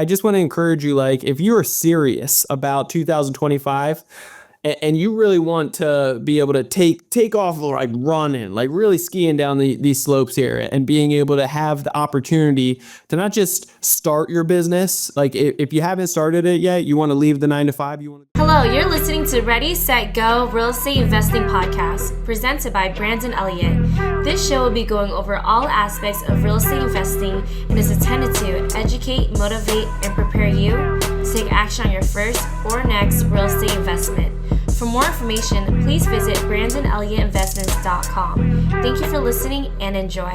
I just want to encourage you, like, if you're serious about 2025 and you really want to be able to take off, like running, like really skiing down these slopes here, and being able to have the opportunity to not just start your business, like if you haven't started it yet, you want to leave the 9 to 5, you want to. Hello, you're listening to Ready, Set, Go Real Estate Investing Podcast, presented by Brandon Elliott. This show will be going over all aspects of real estate investing and is intended to educate, motivate, and prepare you to take action on your first or next real estate investment. For more information, please visit BrandonElliottInvestments.com. Thank you for listening and enjoy.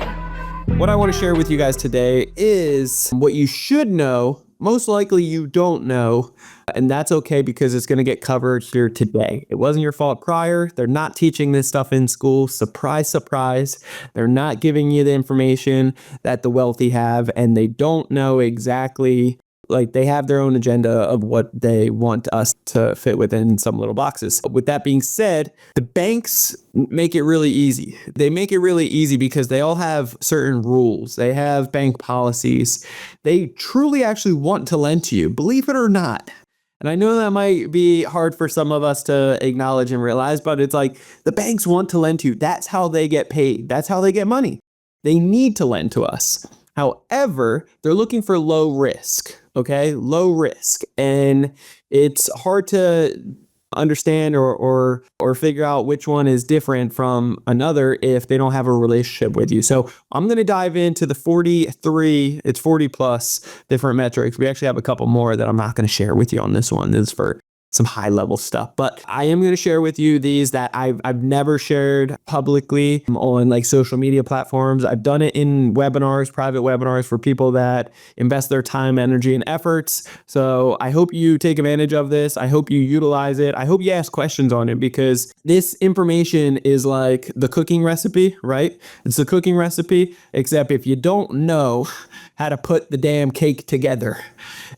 What I want to share with you guys today is what you should know. Most likely you don't know, and that's okay because it's going to get covered here today. It wasn't your fault prior. They're not teaching this stuff in school. Surprise, surprise. They're not giving you the information that the wealthy have, and they don't know exactly. Like, they have their own agenda of what they want us to fit within some little boxes. With that being said, the banks make it really easy. They make it really easy because they all have certain rules. They have bank policies. They truly actually want to lend to you, believe it or not. And I know that might be hard for some of us to acknowledge and realize, but it's like the banks want to lend to you. That's how they get paid. That's how they get money. They need to lend to us. However, they're looking for low risk, okay? Low risk. And it's hard to understand or figure out which one is different from another if they don't have a relationship with you. So I'm going to dive into the 40 plus different metrics. We actually have a couple more that I'm not going to share with you on this one. This is for some high level stuff, but I am going to share with you these that I've never shared publicly on like social media platforms. I've done it in webinars, private webinars for people that invest their time, energy, and efforts. So I hope you take advantage of this. I hope you utilize it. I hope you ask questions on it, because this information is like the cooking recipe, right? It's the cooking recipe, except if you don't know how to put the damn cake together,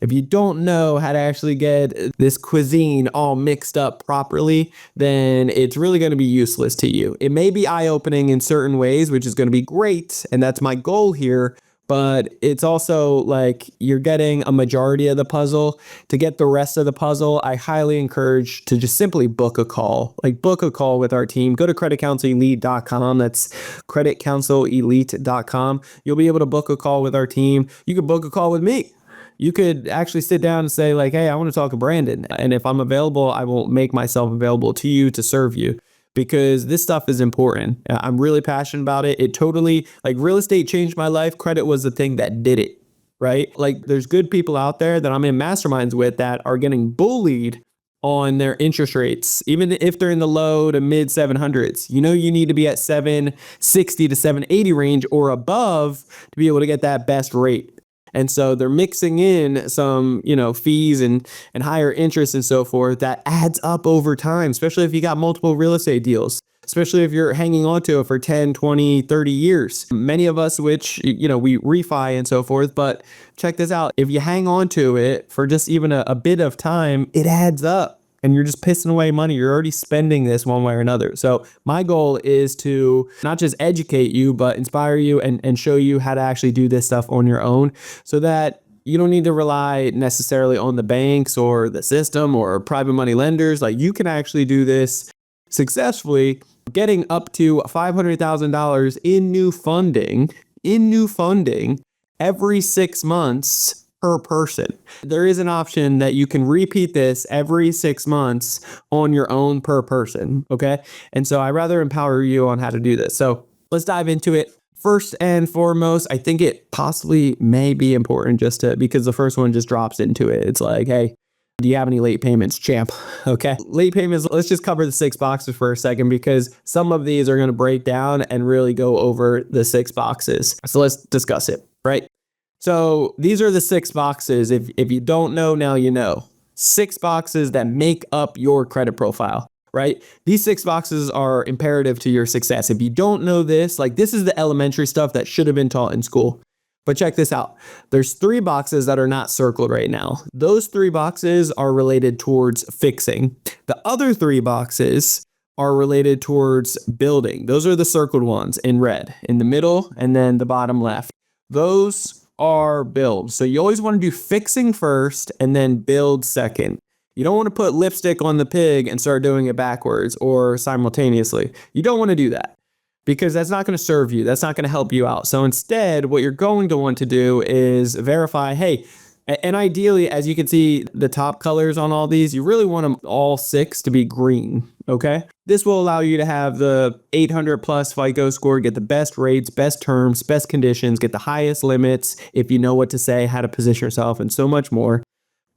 if you don't know how to actually get this cuisine all mixed up properly, then it's really going to be useless to you. It may be eye-opening in certain ways, which is going to be great, and that's my goal here, but it's also like you're getting a majority of the puzzle. To get the rest of the puzzle, I highly encourage to just simply book a call. Like, book a call with our team. Go to creditcounselelite.com. That's creditcounselelite.com. You'll be able to book a call with our team. You could book a call with me. You could actually sit down and say, like, hey, I want to talk to Brandon. And if I'm available, I will make myself available to you to serve you, because this stuff is important. I'm really passionate about it. It totally, like, real estate changed my life. Credit was the thing that did it, right? Like, there's good people out there that I'm in masterminds with that are getting bullied on their interest rates, even if they're in the low to mid 700s. You know, you need to be at 760 to 780 range or above to be able to get that best rate. And so they're mixing in some, fees and higher interest and so forth that adds up over time, especially if you got multiple real estate deals, especially if you're hanging on to it for 10, 20, 30 years. Many of us, which, we refi and so forth, but check this out. If you hang on to it for just even a bit of time, it adds up. And you're just pissing away money. You're already spending this one way or another. So my goal is to not just educate you, but inspire you and show you how to actually do this stuff on your own, so that you don't need to rely necessarily on the banks or the system or private money lenders. Like, you can actually do this successfully, getting up to $500,000 in new funding every 6 months per person. There is an option that you can repeat this every 6 months on your own per person. Okay. And so I rather empower you on how to do this. So let's dive into it. First and foremost, I think it possibly may be important because the first one just drops into it. It's like, hey, do you have any late payments, champ? Okay. Late payments. Let's just cover the 6 boxes for a second, because some of these are going to break down and really go over the 6 boxes. So let's discuss it, right? So these are the 6 boxes. If you don't know, now you know. 6 boxes that make up your credit profile, right? These 6 boxes are imperative to your success. If you don't know this, like, this is the elementary stuff that should have been taught in school. But check this out. There's 3 boxes that are not circled right now. Those 3 boxes are related towards fixing. The other 3 boxes are related towards building. Those are the circled ones in red, in the middle, and then the bottom left. Those are build. So you always want to do fixing first and then build second. You don't want to put lipstick on the pig and start doing it backwards or simultaneously. You don't want to do that because that's not going to serve you. That's not going to help you out. So instead, what you're going to want to do is verify, hey, and ideally, as you can see, the top colors on all these, you really want them all 6 to be green, okay? This will allow you to have the 800 plus FICO score, get the best rates, best terms, best conditions, get the highest limits if you know what to say, how to position yourself, and so much more.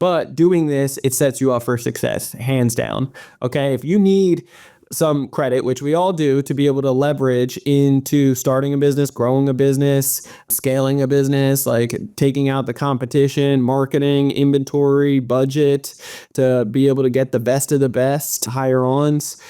But doing this, it sets you up for success, hands down, okay? If you need some credit, which we all do, to be able to leverage into starting a business, growing a business, scaling a business, like taking out the competition, marketing, inventory, budget, to be able to get the best of the best hire-ons,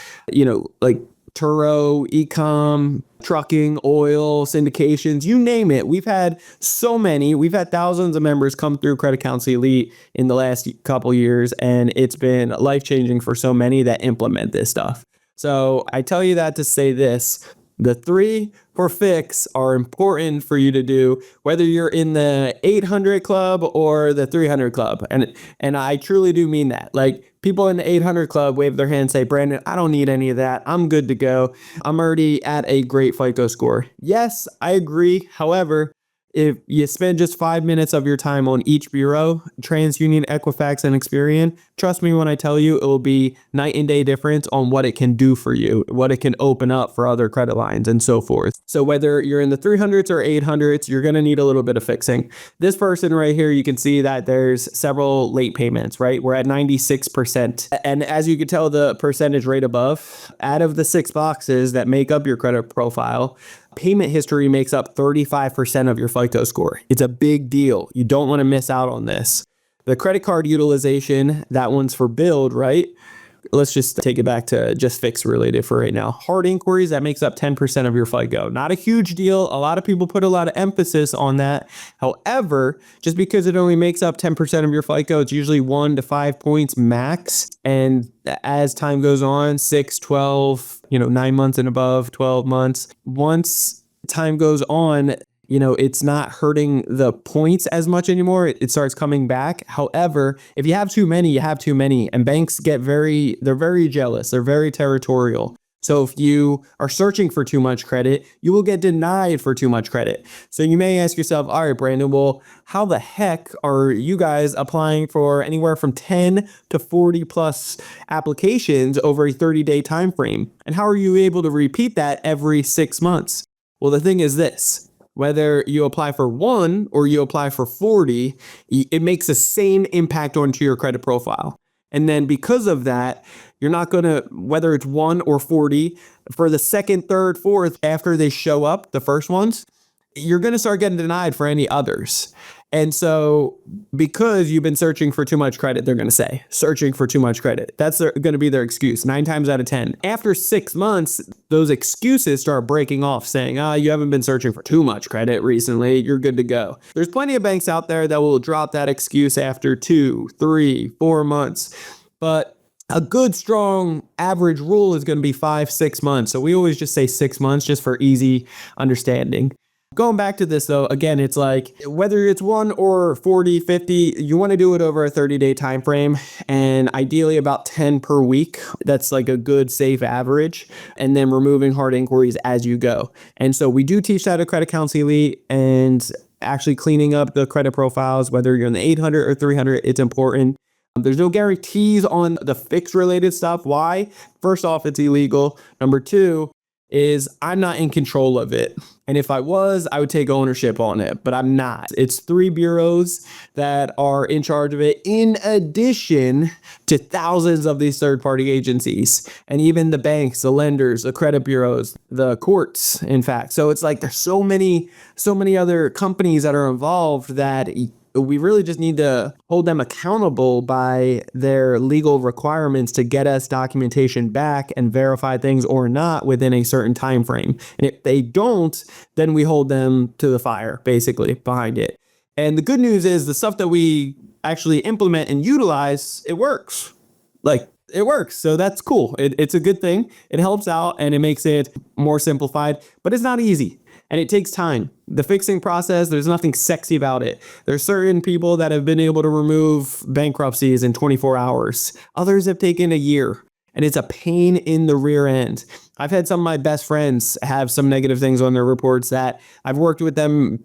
like Turo, e-com, trucking, oil, syndications, you name it. We've had so many. We've had thousands of members come through Credit Counsel Elite in the last couple years, and it's been life-changing for so many that implement this stuff. So I tell you that to say this, the 3 for fix are important for you to do, whether you're in the 800 club or the 300 club. And I truly do mean that. Like, people in the 800 club wave their hand and say, Brandon, I don't need any of that. I'm good to go. I'm already at a great FICO score. Yes, I agree. However, if you spend just 5 minutes of your time on each bureau, TransUnion, Equifax, and Experian, trust me when I tell you, it will be night and day difference on what it can do for you, what it can open up for other credit lines and so forth. So whether you're in the 300s or 800s, you're going to need a little bit of fixing. This person right here, you can see that there's several late payments, right? We're at 96%. And as you can tell, the percentage rate above, out of the 6 boxes that make up your credit profile, payment history makes up 35% of your FICO score. It's a big deal. You don't want to miss out on this. The credit card utilization, that one's for build, right? Let's just take it back to just fix related for right now. Hard inquiries, that makes up 10% of your FICO. Not a huge deal. A lot of people put a lot of emphasis on that. However, just because it only makes up 10% of your FICO, it's usually 1 to 5 points max. And as time goes on, 6, 12, 9 months and above, 12 months. Once time goes on, it's not hurting the points as much anymore. It starts coming back. However, if you have too many, you have too many. And banks they're very jealous. They're very territorial. So if you are searching for too much credit, you will get denied for too much credit. So you may ask yourself, all right, Brandon, well, how the heck are you guys applying for anywhere from 10 to 40 plus applications over a 30-day time frame? And how are you able to repeat that every 6 months? Well, the thing is this. Whether you apply for 1 or you apply for 40, it makes the same impact onto your credit profile. And then because of that, you're not going to, whether it's 1 or 40, for the second, third, fourth, after they show up, the first ones, you're going to start getting denied for any others. And so because you've been searching for too much credit, they're going to say, searching for too much credit. That's going to be their excuse 9 times out of 10. After 6 months, those excuses start breaking off saying, you haven't been searching for too much credit recently. You're good to go. There's plenty of banks out there that will drop that excuse after 2, 3, 4 months. But a good, strong average rule is going to be 5, 6 months. So we always just say 6 months just for easy understanding. Going back to this though, again, it's like whether it's 1 or 40, 50, you want to do it over a 30-day time frame and ideally about 10 per week. That's like a good safe average, and then removing hard inquiries as you go. And so we do teach that at Credit Counsel Elite, and actually cleaning up the credit profiles, whether you're in the 800 or 300, it's important. There's no guarantees on the fix related stuff. Why? First off, it's illegal. Number 2 is I'm not in control of it. And if I was, I would take ownership on it, but I'm not. It's 3 bureaus that are in charge of it, in addition to thousands of these third-party agencies, and even the banks, the lenders, the credit bureaus, the courts, in fact. So it's like there's so many other companies that are involved that we really just need to hold them accountable by their legal requirements to get us documentation back and verify things or not within a certain time frame. And if they don't, then we hold them to the fire, basically, behind it. And the good news is the stuff that we actually implement and utilize, it works. It works. So that's cool. It's a good thing. It helps out and it makes it more simplified, but it's not easy. And it takes time. The fixing process, there's nothing sexy about it. There's certain people that have been able to remove bankruptcies in 24 hours. Others have taken a year. And it's a pain in the rear end. I've had some of my best friends have some negative things on their reports that I've worked with them,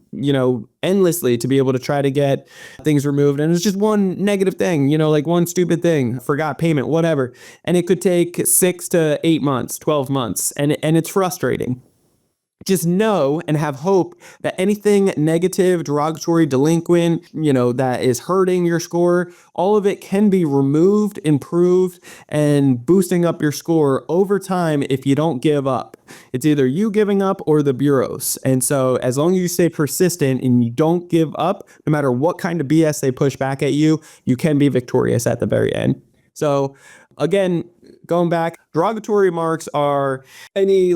endlessly to be able to try to get things removed. And it's just one negative thing, like one stupid thing, forgot payment, whatever. And it could take 6 to 8 months, 12 months. And it's frustrating. Just know and have hope that anything negative, derogatory, delinquent, that is hurting your score, all of it can be removed, improved, and boosting up your score over time if you don't give up. It's either you giving up or the bureaus. And so as long as you stay persistent and you don't give up, no matter what kind of BS they push back at you, you can be victorious at the very end. So again, going back, derogatory remarks are any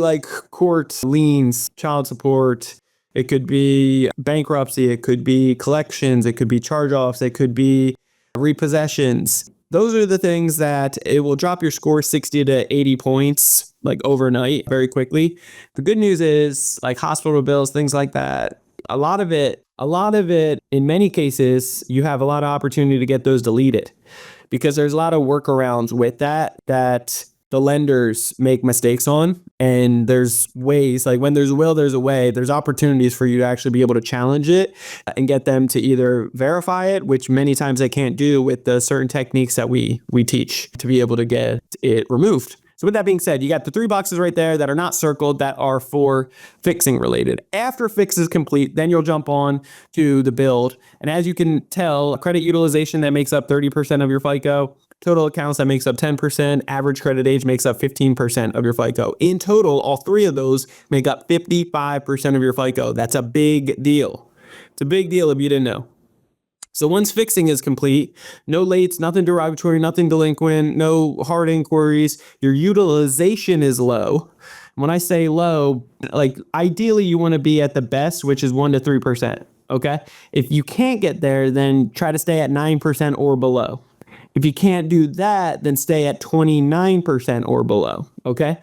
court liens, child support. It could be bankruptcy. It could be collections. It could be charge-offs. It could be repossessions. Those are the things that it will drop your score 60 to 80 points overnight very quickly. The good news is hospital bills, things like that. A lot of it, in many cases, you have a lot of opportunity to get those deleted. Because there's a lot of workarounds with that the lenders make mistakes on. And there's ways, when there's a will, there's a way. There's opportunities for you to actually be able to challenge it and get them to either verify it, which many times they can't do with the certain techniques that we teach to be able to get it removed. So with that being said, you got the 3 boxes right there that are not circled that are for fixing related. After fix is complete, then you'll jump on to the build. And as you can tell, credit utilization that makes up 30% of your FICO, total accounts that makes up 10%, average credit age makes up 15% of your FICO. In total, all 3 of those make up 55% of your FICO. That's a big deal. It's a big deal if you didn't know. So once fixing is complete, no lates, nothing derogatory, nothing delinquent, no hard inquiries, your utilization is low. When I say low, ideally you want to be at the best, which is 1 to 3%. Okay. If you can't get there, then try to stay at 9% or below. If you can't do that, then stay at 29% or below. Okay.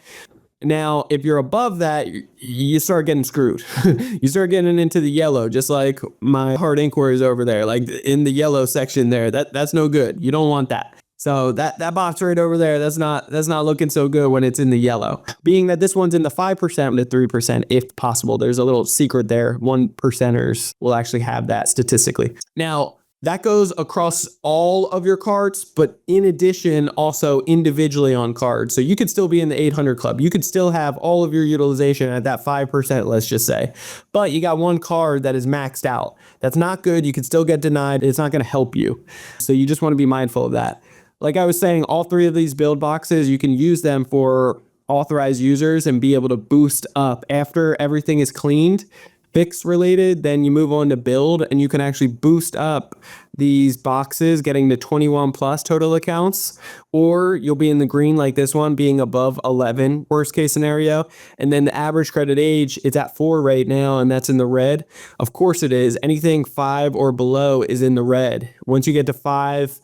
Now, if you're above that, you start getting screwed. You start getting into the yellow, just like my hard inquiries over there, in the yellow section there. That's no good. You don't want that. So that box right over there, that's not looking so good when it's in the yellow. Being that this one's in the 5% to 3%, if possible. There's a little secret there. 1%ers will actually have that statistically. Now, that goes across all of your cards, but in addition, also individually on cards. So you could still be in the 800 club. You could still have all of your utilization at that 5%, let's just say. But you got one card that is maxed out. That's not good. You can still get denied. It's not going to help you. So you just want to be mindful of that. Like I was saying, all 3 of these build boxes, you can use them for authorized users and be able to boost up after everything is cleaned. Fix related, then you move on to build and you can actually boost up these boxes getting to 21 plus total accounts, or you'll be in the green like this one being above 11 worst case scenario. And then the average credit age, it's at 4 right now and that's in the red. Of course it is. Anything 5 or below is in the red. Once you get to 5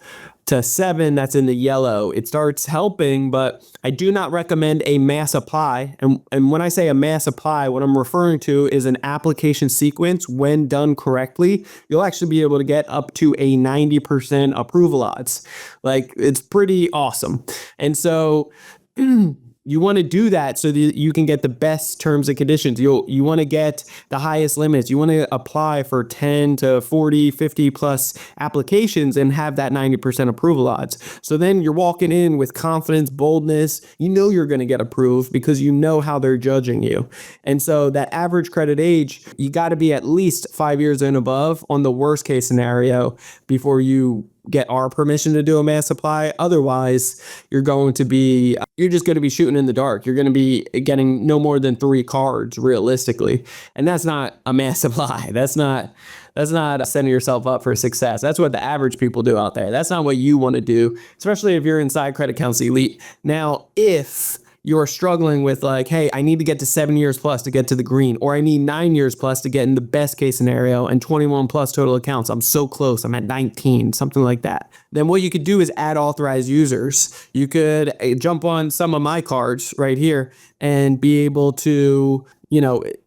to 7, that's in the yellow. It starts helping, but I do not recommend a mass apply. And when I say a mass apply, what I'm referring to is an application sequence. When done correctly, you'll actually be able to get up to a 90% approval odds. It's pretty awesome. And so you want to do that so that you can get the best terms and conditions. You want to get the highest limits. You want to apply for 10 to 40, 50 plus applications and have that 90% approval odds. So then you're walking in with confidence, boldness. You know you're going to get approved because you know how they're judging you. And so that average credit age, you got to be at least 5 years and above on the worst case scenario before you get our permission to do a mass apply. Otherwise, you're just going to be shooting in the dark. You're going to be getting no more than 3 cards realistically. And that's not a mass apply. That's not setting yourself up for success. That's what the average people do out there. That's not what you want to do, especially if you're inside Credit Counsel Elite. Now, if you're struggling with hey, I need to get to 7 years plus to get to the green, or I need 9 years plus to get in the best case scenario and 21 plus total accounts. I'm so close. I'm at 19, something like that. Then what you could do is add authorized users. You could jump on some of my cards right here and be able to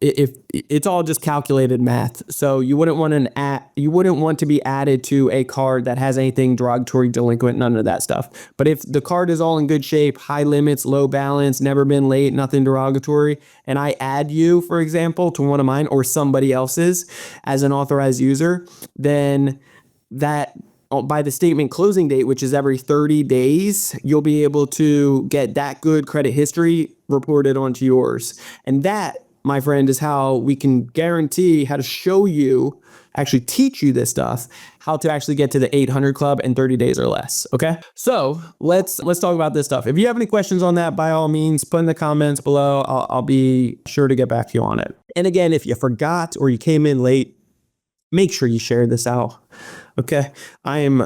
if it's all just calculated math, so you wouldn't want to be added to a card that has anything derogatory, delinquent, none of that stuff. But if the card is all in good shape, high limits, low balance, never been late, nothing derogatory, and I add you, for example, to one of mine or somebody else's as an authorized user, then that by the statement closing date, which is every 30 days, you'll be able to get that good credit history reported onto yours. And that, my friend, is how we can guarantee how to show you, actually teach you this stuff, how to actually get to the 800 club in 30 days or less. Okay. So let's talk about this stuff. If you have any questions on that, by all means, put in the comments below. I'll be sure to get back to you on it. And again, if you forgot or you came in late, make sure you share this out. Okay. I'm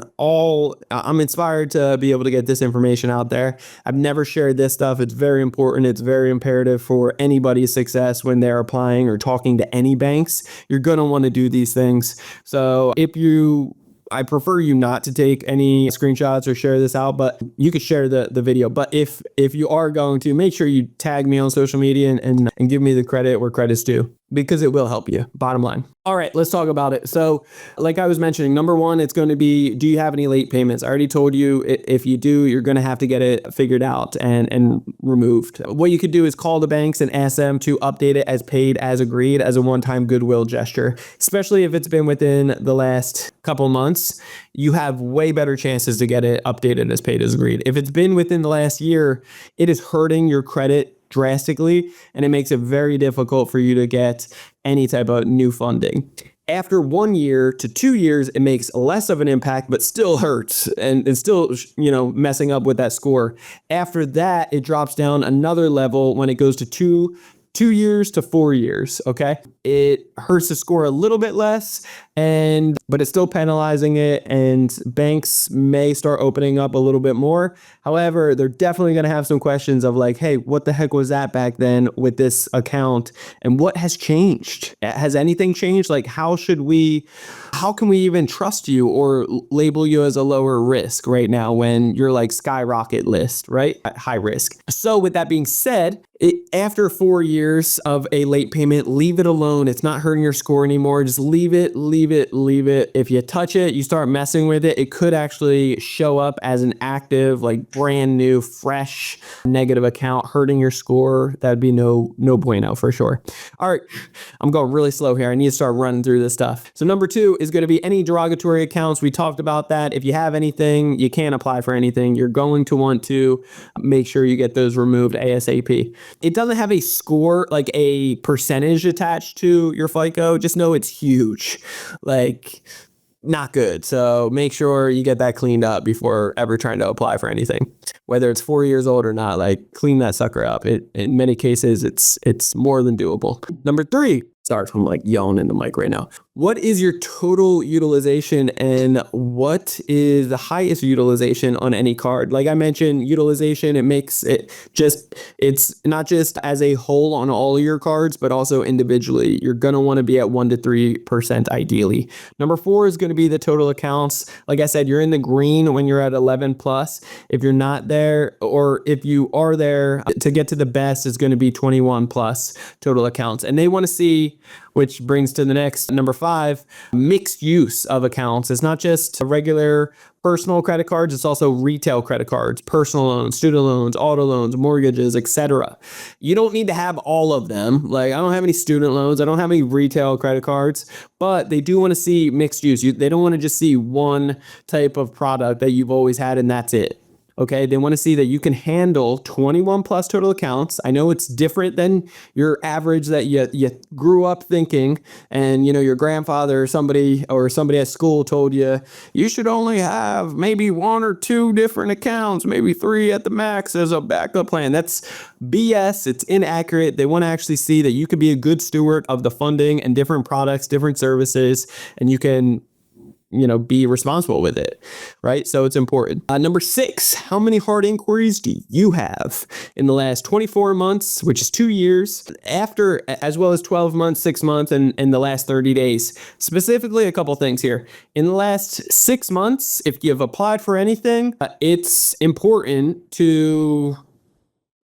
inspired to be able to get this information out there. I've never shared this stuff. It's very important. It's very imperative for anybody's success when they're applying or talking to any banks. You're going to want to do these things. So I prefer you not to take any screenshots or share this out, but you could share the video. But if you are going to, make sure you tag me on social media and give me the credit where credit's due, because it will help you, bottom line. All right, let's talk about it. So like I was mentioning, number one, it's going to be, do you have any late payments? I already told you, if you do, you're going to have to get it figured out and removed. What you could do is call the banks and ask them to update it as paid as agreed as a one-time goodwill gesture, especially if it's been within the last couple months. You have way better chances to get it updated as paid as agreed. If it's been within the last year, it is hurting your credit drastically, and it makes it very difficult for you to get any type of new funding. After 1 year to 2 years, it makes less of an impact, but still hurts and it's still, messing up with that score. After that, it drops down another level when it goes to 2 years to 4 years. Okay. It hurts the score a little bit less, but it's still penalizing it, and banks may start opening up a little bit more. However, they're definitely going to have some questions of like, hey, what the heck was that back then with this account, and what has changed? Has anything changed? Like, how can we even trust you or label you as a lower risk right now when you're like skyrocket list, right? High risk. So with that being said, after 4 years of a late payment, leave it alone. It's not hurting your score anymore. Just leave it. If you touch it, you start messing with it, it could actually show up as an active, like brand new, fresh negative account, hurting your score. That'd be no bueno for sure. All right, I'm going really slow here. I need to start running through this stuff. So number 2 is going to be any derogatory accounts. We talked about that. If you have anything, you can't apply for anything. You're going to want to make sure you get those removed ASAP. It doesn't have a score, like a percentage attached to your FICO. Just know it's huge. Like, not good. So make sure you get that cleaned up before ever trying to apply for anything, whether it's 4 years old or not. Like, clean that sucker up. In many cases, it's more than doable. Number 3. Sorry if I'm like yelling in the mic right now. What is your total utilization, and what is the highest utilization on any card? Like I mentioned, utilization, it's not just as a whole on all your cards, but also individually. You're going to want to be at 1 to 3% ideally. Number 4 is going to be the total accounts. Like I said, you're in the green when you're at 11 plus. If you're not there, or if you are there, to get to the best is going to be 21 plus total accounts. And they want to see, which brings to the next number 5, mixed use of accounts. It's not just regular personal credit cards, it's also retail credit cards, personal loans, student loans, auto loans, mortgages, etc. You don't need to have all of them. Like, I don't have any student loans, I don't have any retail credit cards, but they do want to see mixed use. They don't want to just see one type of product that you've always had and that's it. Okay, they want to see that you can handle 21 plus total accounts. I know it's different than your average that you grew up thinking, and your grandfather or somebody at school told you should only have maybe 1 or 2 different accounts, maybe 3 at the max as a backup plan. That's BS. It's inaccurate. They want to actually see that you can be a good steward of the funding and different products, different services, and you can be responsible with it, right? So it's important. Number 6, how many hard inquiries do you have in the last 24 months, which is 2 years, after, as well as 12 months, 6 months, and in the last 30 days? Specifically, a couple things here. In the last 6 months, if you've applied for anything, it's important to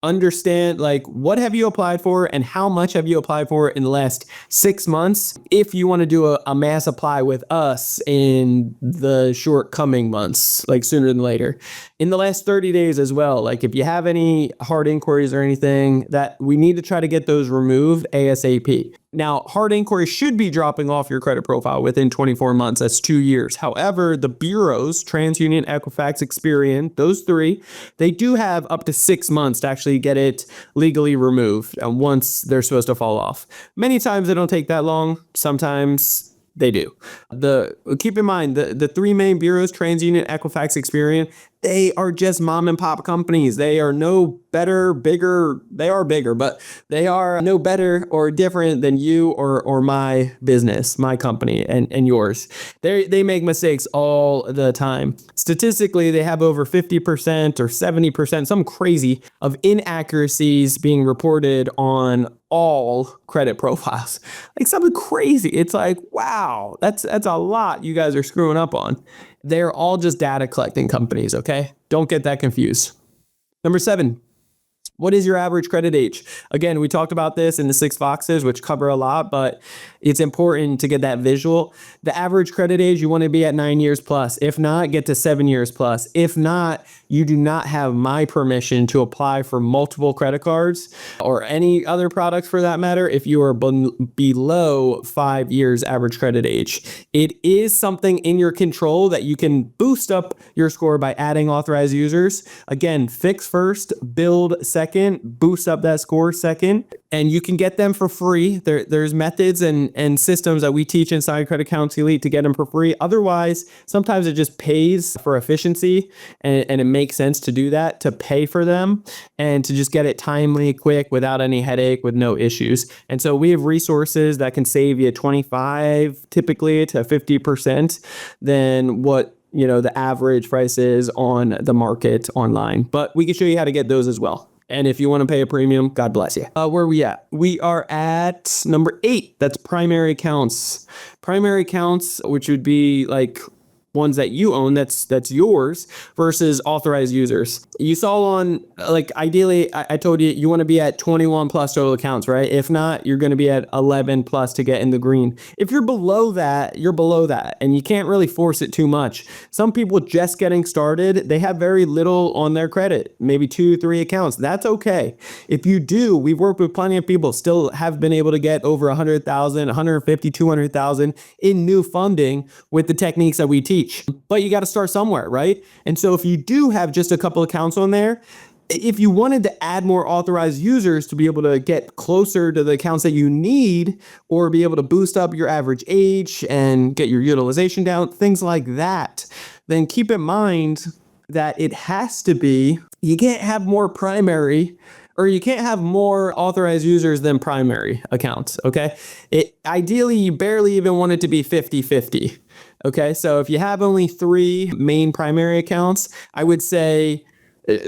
understand like what have you applied for and how much have you applied for in the last 6 months if you want to do a mass apply with us in the short coming months, like sooner than later, in the last 30 days as well. Like if you have any hard inquiries or anything, that we need to try to get those removed ASAP. Now, hard inquiries should be dropping off your credit profile within 24 months. That's 2 years. However, the bureaus, TransUnion, Equifax, Experian, those three, they do have up to 6 months to actually get it legally removed once they're supposed to fall off. Many times they don't take that long. Sometimes they do. Keep in mind the three main bureaus, TransUnion, Equifax, Experian, they are just mom and pop companies. They are no better, bigger. They are bigger, but they are no better or different than you or my business, my company and yours. They make mistakes all the time. Statistically, they have over 50% or 70%, some crazy, of inaccuracies being reported on all credit profiles. Like something crazy. It's like, wow, that's a lot you guys are screwing up on. They're all just data collecting companies, okay? Don't get that confused. Number 7, what is your average credit age? Again, we talked about this in the 6 boxes, which cover a lot, but it's important to get that visual. The average credit age, you want to be at 9 years plus. If not, get to 7 years plus. If not, you do not have my permission to apply for multiple credit cards or any other products for that matter if you are below 5 years average credit age. It is something in your control that you can boost up your score by adding authorized users. Again, fix first, build second, boost up that score second, and you can get them for free. There's methods and systems that we teach inside Credit Accounts Elite to get them for free. Otherwise, sometimes it just pays for efficiency and it makes sense to do that, to pay for them and to just get it timely, quick, without any headache, with no issues. And so we have resources that can save you 25 typically to 50% than what the average price is on the market online. But we can show you how to get those as well. And if you want to pay a premium, God bless you. Where are we at? We are at number 8. That's primary accounts. Primary accounts, which would be like ones that you own, that's yours, versus authorized users. You saw on, like, ideally, I told you want to be at 21 plus total accounts, right? If not, you're going to be at 11 plus to get in the green. If you're below that, you're below that, and you can't really force it too much. Some people just getting started, they have very little on their credit, maybe 2-3 accounts. That's okay. If you do, we've worked with plenty of people still have been able to get over 100,000, 150, 200,000 in new funding with the techniques that we teach. But you got to start somewhere, right? And so if you do have just a couple accounts on there, if you wanted to add more authorized users to be able to get closer to the accounts that you need, or be able to boost up your average age and get your utilization down, things like that, then keep in mind that it has to be, you can't have more primary, or you can't have more authorized users than primary accounts, okay? Ideally, you barely even want it to be 50-50, okay? So if you have only 3 main primary accounts, I would say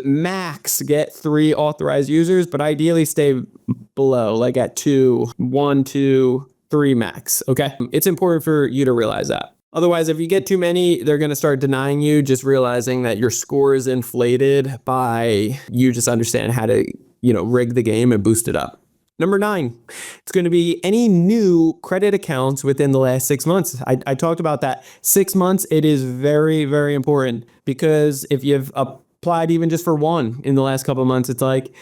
max get 3 authorized users, but ideally stay below, like at 2, 1, 2, 3 max, okay? It's important for you to realize that. Otherwise, if you get too many, they're going to start denying you, just realizing that your score is inflated by you just understanding how to rig the game and boost it up. Number 9, it's going to be any new credit accounts within the last 6 months. I talked about that. 6 months, it is very, very important, because if you've applied even just for one in the last couple of months, it's like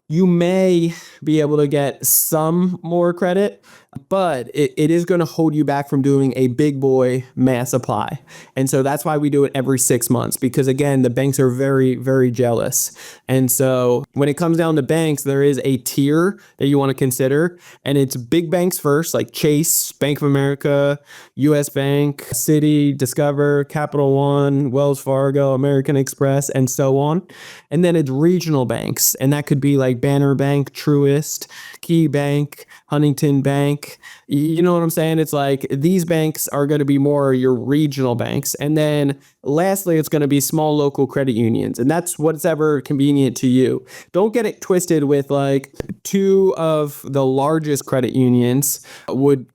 you may be able to get some more credit, but it is going to hold you back from doing a big boy mass apply. And so that's why we do it every 6 months, because again, the banks are very, very jealous. And so when it comes down to banks, there is a tier that you want to consider, and it's big banks first, like Chase, Bank of America, US Bank, Citi, Discover, Capital One, Wells Fargo, American Express, and so on. And then it's regional banks, and that could be like Banner Bank, Truist, Key Bank, Huntington Bank, bank. You know what I'm saying? It's like these banks are going to be more your regional banks. And then lastly, it's going to be small local credit unions. And that's what's ever convenient to you. Don't get it twisted with like two of the largest credit unions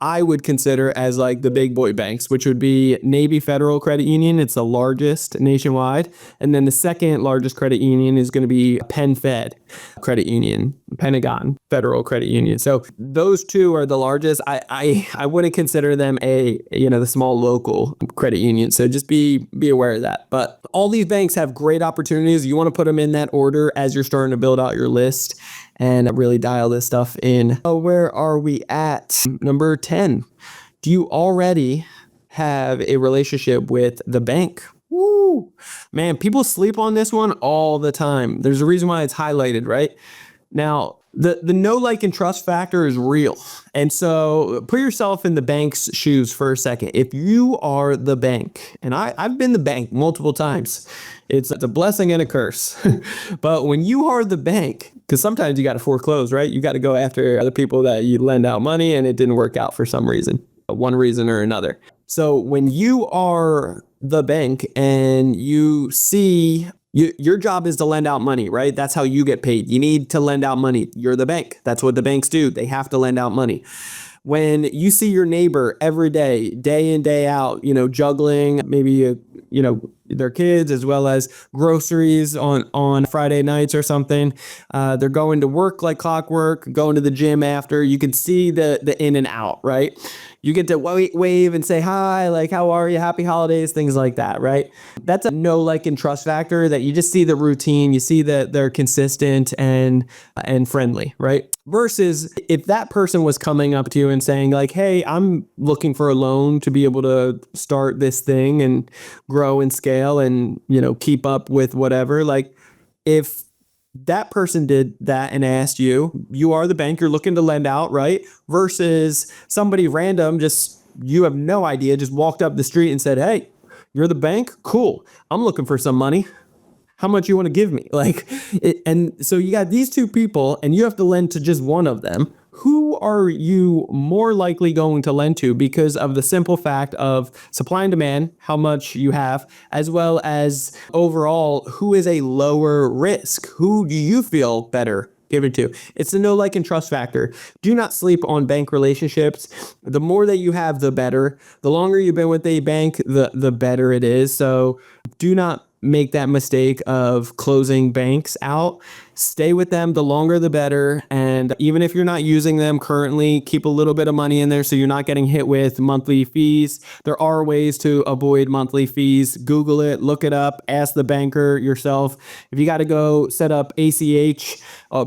I would consider as like the big boy banks, which would be Navy Federal Credit Union. It's the largest nationwide. And then the second largest credit union is going to be Penn Fed Credit Union, Pentagon Federal Credit Union. So those two are the largest. I wouldn't consider them the small local credit union. So just be aware of that. But all these banks have great opportunities. You want to put them in that order as you're starting to build out your list and really dial this stuff in. Where are we at? Number 10. Do you already have a relationship with the bank? Woo! Man, people sleep on this one all the time. There's a reason why it's highlighted, right? Now, the know, like, and trust factor is real. And so put yourself in the bank's shoes for a second. If you are the bank, and I've been the bank multiple times, it's a blessing and a curse. But when you are the bank, because sometimes you got to foreclose, right? You got to go after other people that you lend out money and it didn't work out for some reason, one reason or another. So when you are the bank and you see your job is to lend out money, right? That's how you get paid. You need to lend out money. You're the bank. That's what the banks do. They have to lend out money. When you see your neighbor every day, day in, day out, juggling maybe, their kids as well as groceries on Friday nights or something, they're going to work like clockwork, going to the gym after, you can see the in and out, right? You get to wave and say hi, like, how are you? Happy holidays, things like that, right? That's a know, like, and trust factor that you just see the routine, you see that they're consistent and friendly, right? Versus if that person was coming up to you and saying like, hey, I'm looking for a loan to be able to start this thing and grow and scale and, keep up with whatever. Like if that person did that and asked you are the bank, you're looking to lend out, right? Versus somebody random, just you have no idea, just walked up the street and said, hey, you're the bank? Cool. I'm looking for some money. How much you want to give me? And so you got these two people and you have to lend to just one of them. Who are you more likely going to lend to because of the simple fact of supply and demand, how much you have, as well as overall, who is a lower risk? Who do you feel better giving to? It's the know, like, and trust factor. Do not sleep on bank relationships. The more that you have, the better. The longer you've been with a bank, the better it is. So do not make that mistake of closing banks out. Stay with them. The longer, the better. And even if you're not using them currently, keep a little bit of money in there so you're not getting hit with monthly fees. There are ways to avoid monthly fees. Google it, look it up, ask the banker yourself. If you got to go set up ACH,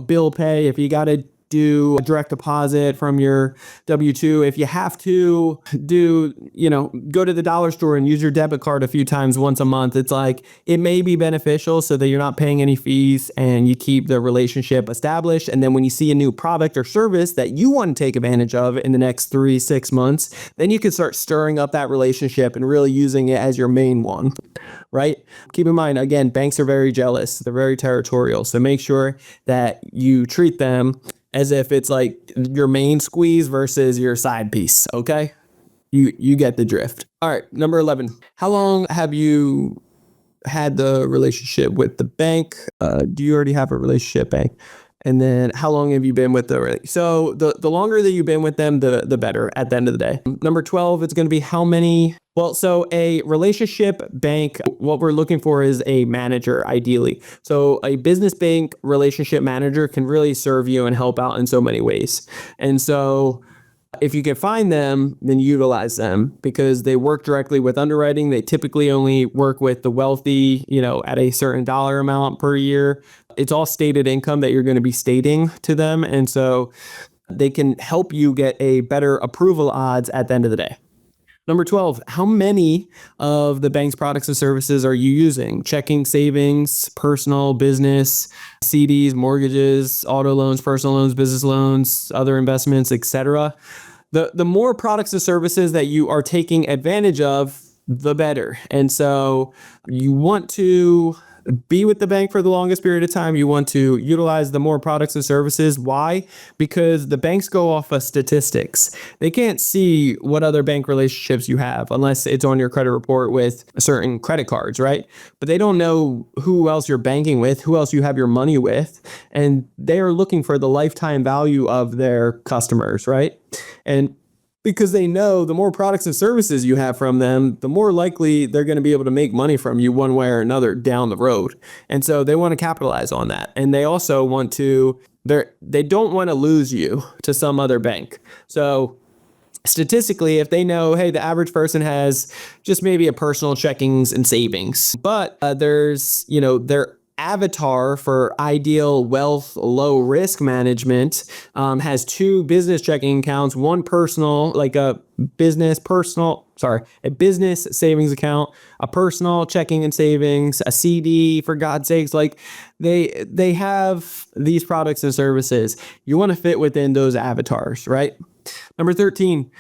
bill pay, if you got to do a direct deposit from your W-2. If you have to go to the dollar store and use your debit card a few times once a month, it's like, it may be beneficial so that you're not paying any fees and you keep the relationship established. And then when you see a new product or service that you want to take advantage of in the next 3-6 months, then you can start stirring up that relationship and really using it as your main one, right? Keep in mind, again, banks are very jealous. They're very territorial. So make sure that you treat them as if it's like your main squeeze versus your side piece, okay? You get the drift. All right, number 11. How long have you had the relationship with the bank? Do you already have a relationship, bank? And then how long have you been with so the longer that you've been with them, the better at the end of the day. Number 12, it's going to be how many. Well, so a relationship bank, what we're looking for is a manager, ideally. So a business bank relationship manager can really serve you and help out in so many ways. And so if you can find them, then utilize them because they work directly with underwriting. They typically only work with the wealthy, at a certain dollar amount per year. It's all stated income that you're going to be stating to them. And so they can help you get a better approval odds at the end of the day. Number 12, how many of the bank's products and services are you using? Checking, savings, personal, business, CDs, mortgages, auto loans, personal loans, business loans, other investments, etc. The more products and services that you are taking advantage of, the better. And so you want to be with the bank for the longest period of time. You want to utilize the more products and services. Why? Because the banks go off of statistics. They can't see what other bank relationships you have unless it's on your credit report with certain credit cards, right? But they don't know who else you're banking with, who else you have your money with, and they are looking for the lifetime value of their customers, right? And because they know the more products and services you have from them, the more likely they're going to be able to make money from you one way or another down the road. And so they want to capitalize on that. And they also want to, they don't want to lose you to some other bank. So statistically, if they know, hey, the average person has just maybe a personal checkings and savings, but there's, their avatar for ideal wealth, low risk management has 2 business checking accounts, one personal, like a business savings account, a personal checking and savings, a CD, for God's sakes. Like they have these products and services. You want to fit within those avatars, right? Number 13,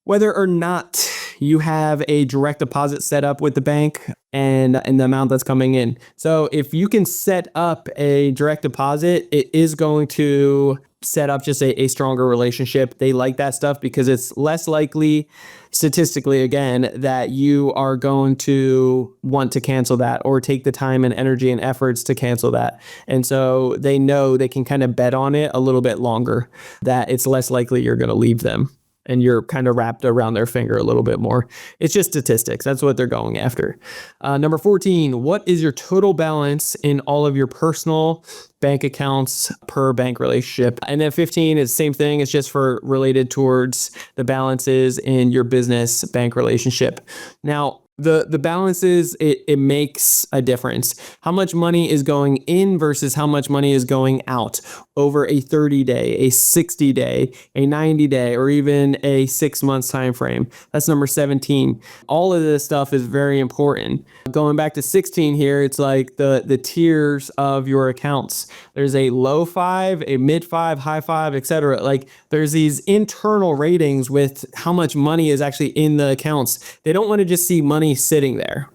whether or not you have a direct deposit set up with the bank and the amount that's coming in. So if you can set up a direct deposit, it is going to set up just a stronger relationship. They like that stuff because it's less likely, statistically again, that you are going to want to cancel that or take the time and energy and efforts to cancel that. And so they know they can kind of bet on it a little bit longer, that it's less likely you're going to leave them. And you're kind of wrapped around their finger a little bit more. It's just statistics. That's what they're going after. Number 14, what is your total balance in all of your personal bank accounts per bank relationship? And then 15 is the same thing. It's just for related towards the balances in your business bank relationship. Now, the balances, it makes a difference. How much money is going in versus how much money is going out over a 30-day, a 60-day, a 90-day, or even a 6 months time frame. That's number 17. All of this stuff is very important. Going back to 16 here, it's like the tiers of your accounts. There's a low 5, a mid 5, high 5, etc. Like there's these internal ratings with how much money is actually in the accounts. They don't want to just see money sitting there.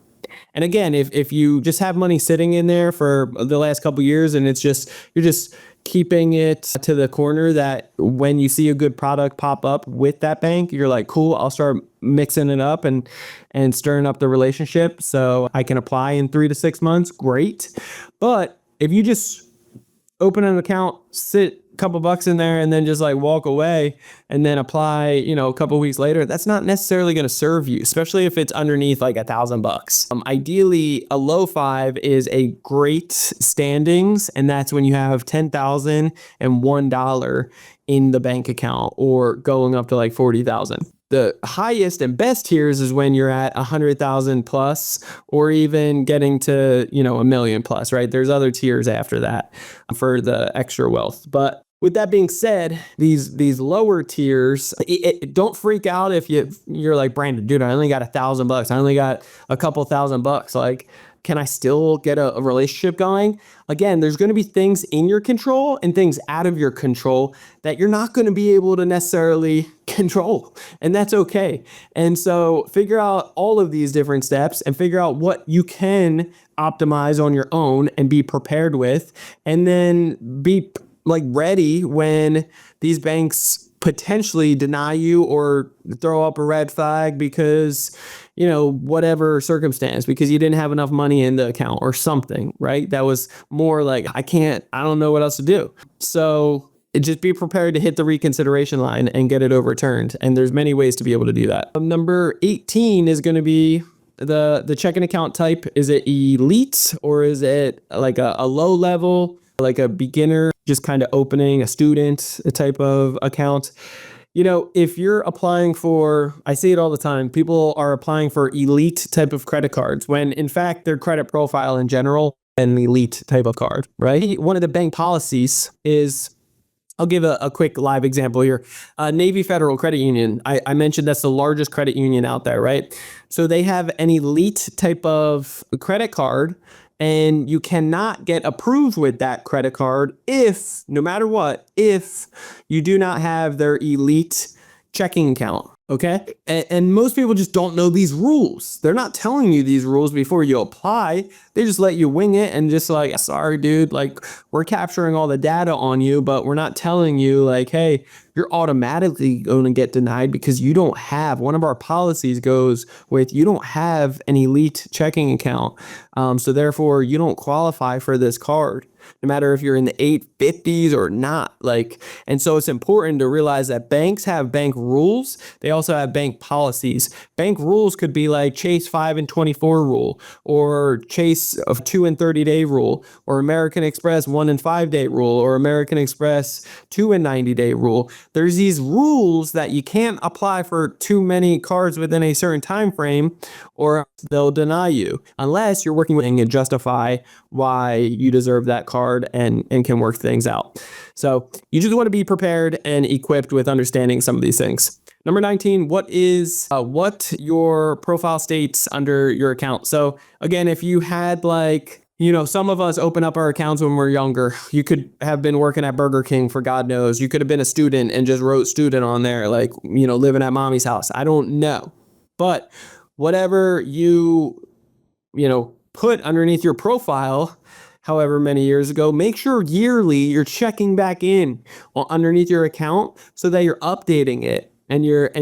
And again, if you just have money sitting in there for the last couple of years and you're just keeping it to the corner, that when you see a good product pop up with that bank, you're like, cool, I'll start mixing it up and stirring up the relationship so I can apply in 3 to 6 months, great. But if you just open an account, sit a couple bucks in there and then just like walk away and then apply, a couple weeks later, that's not necessarily going to serve you, especially if it's underneath like $1,000. Ideally, a low 5 is a great standings, and that's when you have $10,001 in the bank account or going up to like 40,000. The highest and best tiers is when you're at 100,000 plus, or even getting to, $1 million plus, right? There's other tiers after that for the extra wealth. But with that being said, these lower tiers, don't freak out if you're like, Brandon, dude, I only got $1,000. I only got a couple $1,000. Like, can I still get a relationship going? Again, there's going to be things in your control and things out of your control that you're not going to be able to necessarily control. And that's okay. And so figure out all of these different steps and figure out what you can optimize on your own and be prepared with, and then be like ready when these banks potentially deny you or throw up a red flag because, whatever circumstance, because you didn't have enough money in the account or something, right? That was more like, I don't know what else to do. So just be prepared to hit the reconsideration line and get it overturned. And there's many ways to be able to do that. Number 18 is going to be the checking account type. Is it elite or is it like a low level, like a beginner, just kind of opening a student type of account? If you're applying for, I see it all the time, people are applying for elite type of credit cards when in fact their credit profile in general an elite type of card, right? One of the bank policies is, I'll give a quick live example here. Navy Federal Credit Union, I mentioned that's the largest credit union out there, right? So they have an elite type of credit card, and you cannot get approved with that credit card no matter what, if you do not have their elite checking account. Okay. And most people just don't know these rules. They're not telling you these rules before you apply. They just let you wing it and just like, sorry, dude, like we're capturing all the data on you, but we're not telling you like, hey, you're automatically going to get denied because you don't have, one of our policies goes with, you don't have an elite checking account. So therefore you don't qualify for this card, no matter if you're in the 850s or not. Like, and so it's important to realize that banks have bank rules. They also have bank policies. Bank rules could be like Chase 5 and 24 rule, or Chase of 2 and 30-day rule, or American Express 1 and 5-day rule, or American Express 2 and 90-day rule. There's these rules that you can't apply for too many cards within a certain time frame, or they'll deny you unless you're working with and justify why you deserve that card and can work things out. So you just want to be prepared and equipped with understanding some of these things. Number 19, what your profile states under your account. So again, if you had some of us open up our accounts when we're younger. You could have been working at Burger King for God knows. You could have been a student and just wrote student on there, living at mommy's house. I don't know. But whatever you put underneath your profile, however many years ago, make sure yearly you're checking back in underneath your account so that you're updating it. And you're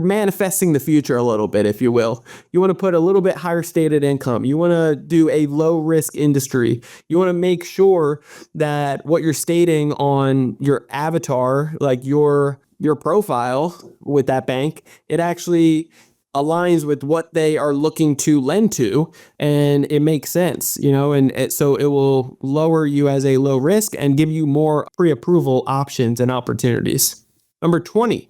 manifesting the future a little bit, if you will. You want to put a little bit higher stated income. You want to do a low risk industry. You want to make sure that what you're stating on your avatar, like your profile with that bank, it actually aligns with what they are looking to lend to, and it makes sense, so it will lower you as a low risk and give you more pre-approval options and opportunities. Number 20.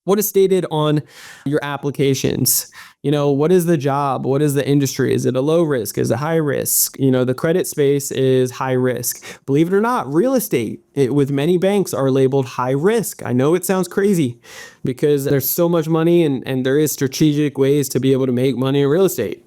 What is stated on your applications? What is the job? What is the industry? Is it a low risk? Is it high risk? The credit space is high risk. Believe it or not, real estate with many banks are labeled high risk. I know it sounds crazy because there's so much money and there is strategic ways to be able to make money in real estate,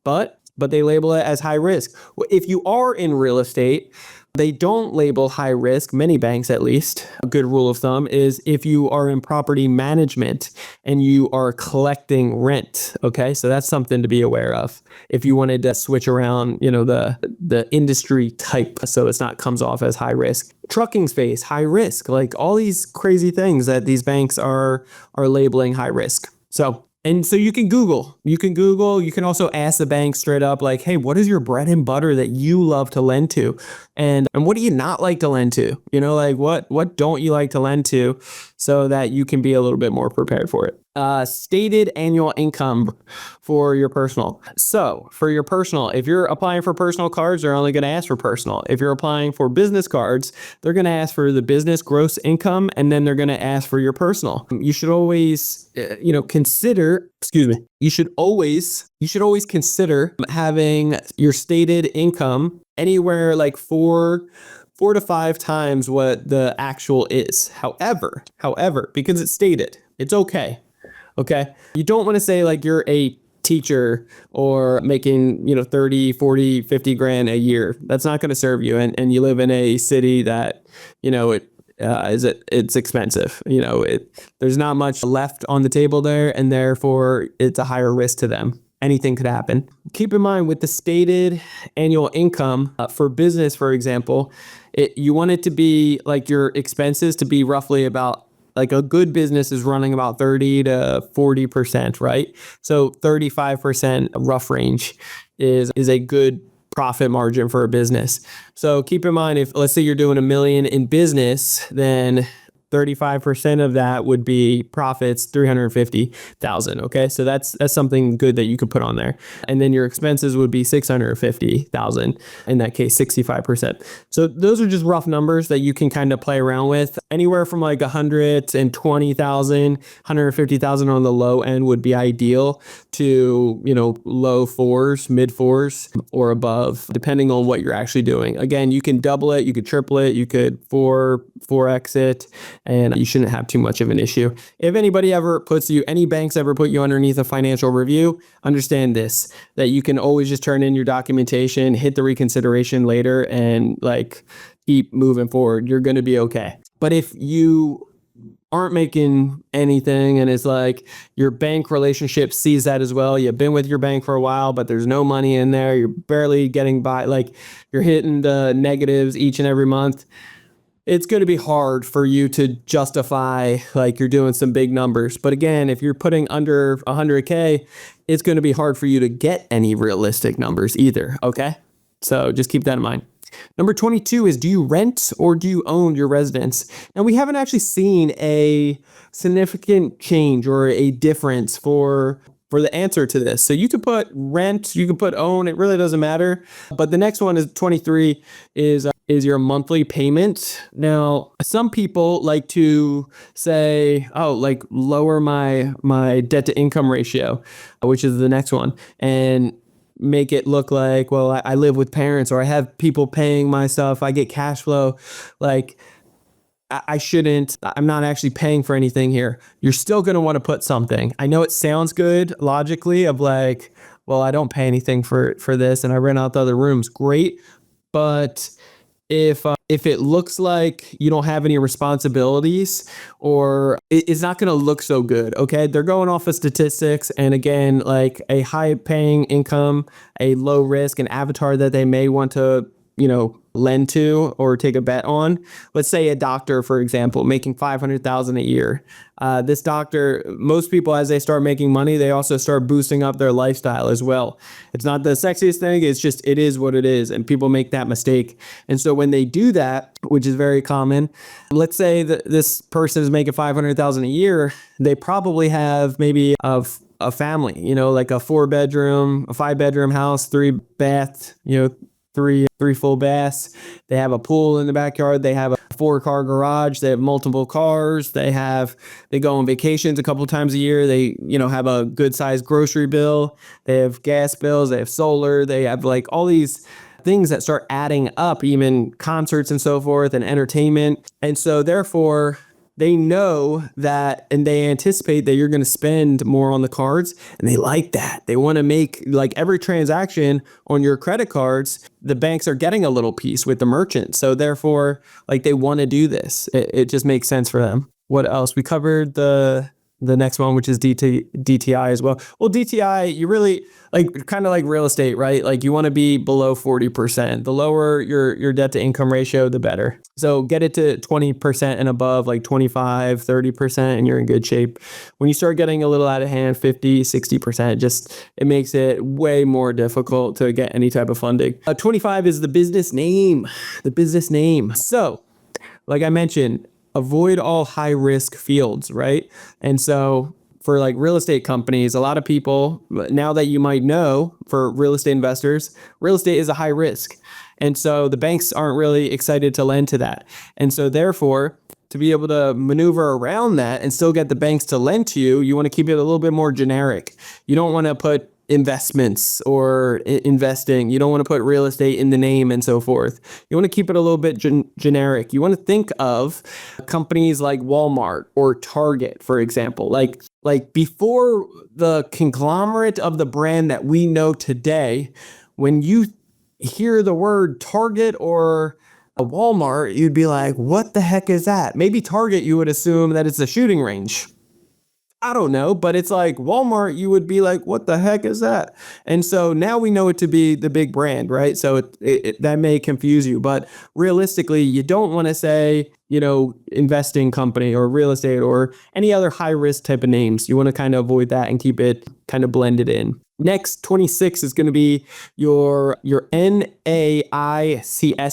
but they label it as high risk. If you are in real estate, they don't label high risk, many banks at least. A good rule of thumb is if you are in property management and you are collecting rent. Okay, so that's something to be aware of. If you wanted to switch around, the industry type, so it's not comes off as high risk. Trucking space, high risk, like all these crazy things that these banks are labeling high risk. So you can Google, you can also ask the bank straight up, like, hey, what is your bread and butter that you love to lend to? And what do you not like to lend to? What don't you like to lend to, so that you can be a little bit more prepared for it. Stated annual income for your personal. So for your personal, if you're applying for personal cards, they're only going to ask for personal. If you're applying for business cards, they're going to ask for the business gross income, and then they're going to ask for your personal. You should always, consider, you should always consider having your stated income anywhere like four to 5 times what the actual is. However, because it's stated, it's okay. Okay. You don't want to say like you're a teacher or making, 30, 40, 50 grand a year. That's not going to serve you. And you live in a city that, it's expensive. There's not much left on the table there, and therefore it's a higher risk to them. Anything could happen. Keep in mind with the stated annual income for business, for example, you want it to be like your expenses to be roughly about, like a good business is running about 30 to 40%, right? So 35% rough range is a good profit margin for a business. So keep in mind, if let's say you're doing $1 million in business, then 35% of that would be profits, 350,000. Okay. So that's something good that you could put on there. And then your expenses would be 650,000. In that case, 65%. So those are just rough numbers that you can kind of play around with. Anywhere from like 120,000, 150,000 on the low end would be ideal to, low 4s, mid 4s or above, depending on what you're actually doing. Again, you can double it, you could triple it, you could 4x it, and you shouldn't have too much of an issue. If any banks ever put you underneath a financial review, understand this, that you can always just turn in your documentation, hit the reconsideration later, and keep moving forward. You're going to be okay. But if you aren't making anything, and it's like your bank relationship sees that as well. You've been with your bank for a while, but there's no money in there. You're barely getting by, like you're hitting the negatives each and every month. It's going to be hard for you to justify like you're doing some big numbers. But again, if you're putting under 100K, it's going to be hard for you to get any realistic numbers either. Okay. So just keep that in mind. Number 22 is, do you rent or do you own your residence? Now, we haven't actually seen a significant change or a difference for the answer to this. So you could put rent, you could put own, it really doesn't matter. But the next one is 23 is your monthly payment. Now, some people like to say, oh, like lower my debt to income ratio, which is the next one, and make it look like, well, I live with parents or I have people paying my stuff. I get cash flow. Like I'm not actually paying for anything here. You're still going to want to put something. I know it sounds good logically of like, well, I don't pay anything for this and I rent out the other rooms. Great. But if it looks like you don't have any responsibilities, or it's not going to look so good. Okay. They're going off of statistics. And again, like a high paying income, a low risk, an avatar that they may want to, lend to or take a bet on. Let's say a doctor, for example, making $500,000 a year. This doctor, most people, as they start making money, they also start boosting up their lifestyle as well. It's not the sexiest thing. It's just, it is what it is. And people make that mistake. And so when they do that, which is very common, let's say that this person is making $500,000 a year, they probably have maybe a family, like a 4-bedroom, a 5-bedroom house, 3-bath, three full baths. They have a pool in the backyard. They have a 4-car garage. They have multiple cars. They go on vacations a couple times a year. They, have a good sized grocery bill. They have gas bills. They have solar. They have like all these things that start adding up, even concerts and so forth and entertainment. And so therefore, they know that, and they anticipate that you're going to spend more on the cards, and they like that. They want to make, like, every transaction on your credit cards, the banks are getting a little piece with the merchant. So therefore, like, they want to do this. It just makes sense for them. What else? We covered the next one, which is DTI as well. Well, DTI, you really like kind of like real estate, right? Like you want to be below 40%. The lower your debt to income ratio, the better. So get it to 20% and above, like 25, 30%, and you're in good shape. When you start getting a little out of hand, 50, 60%, it makes it way more difficult to get any type of funding. 25 is the business name. So, like I mentioned, avoid all high risk fields, right? And so for like real estate companies, a lot of people, now that you might know, for real estate investors, real estate is a high risk. And so the banks aren't really excited to lend to that. And so therefore, to be able to maneuver around that and still get the banks to lend to you, you want to keep it a little bit more generic. You don't want to put investments or investing. You don't want to put real estate in the name and so forth. You want to keep it a little bit generic. You want to think of companies like Walmart or Target, for example, like before the conglomerate of the brand that we know today. When you hear the word Target or a Walmart, you'd be like, what the heck is that? Maybe Target, you would assume that it's a shooting range. I don't know, but it's like Walmart, you would be like, what the heck is that? And so now we know it to be the big brand, right? So that may confuse you, but realistically, you don't want to say, investing company or real estate or any other high risk type of names. You want to kind of avoid that and keep it kind of blended in. Next, 26 is going to be your NAICS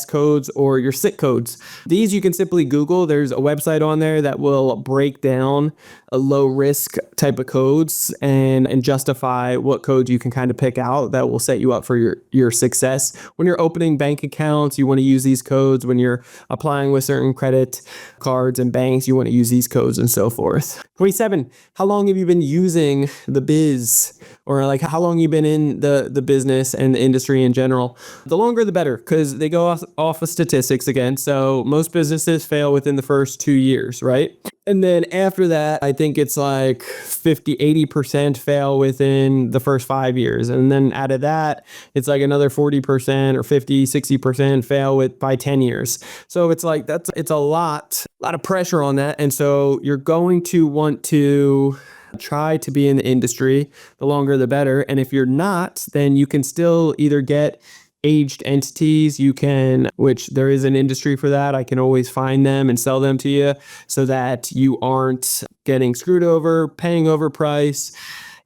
codes or your SIC codes. These you can simply Google. There's a website on there that will break down a low risk type of codes and justify what codes you can kind of pick out that will set you up for your success. When you're opening bank accounts, you want to use these codes. When you're applying with certain credit cards and banks, you want to use these codes and so forth. 27, how long have you been using the biz? Or like how long you've been in the business and the industry in general. The longer the better, because they go off of statistics again. So most businesses fail within the first 2 years, right? And then after that, I think it's like 50, 80% fail within the first 5 years. And then out of that, it's like another 40% or 50, 60% fail by 10 years. So it's like, it's a lot lot of pressure on that. And so you're going to want to try to be in the industry. The longer, the better. And if you're not, then you can still either get aged entities. You can, which there is an industry for that. I can always find them and sell them to you so that you aren't getting screwed over, paying overprice.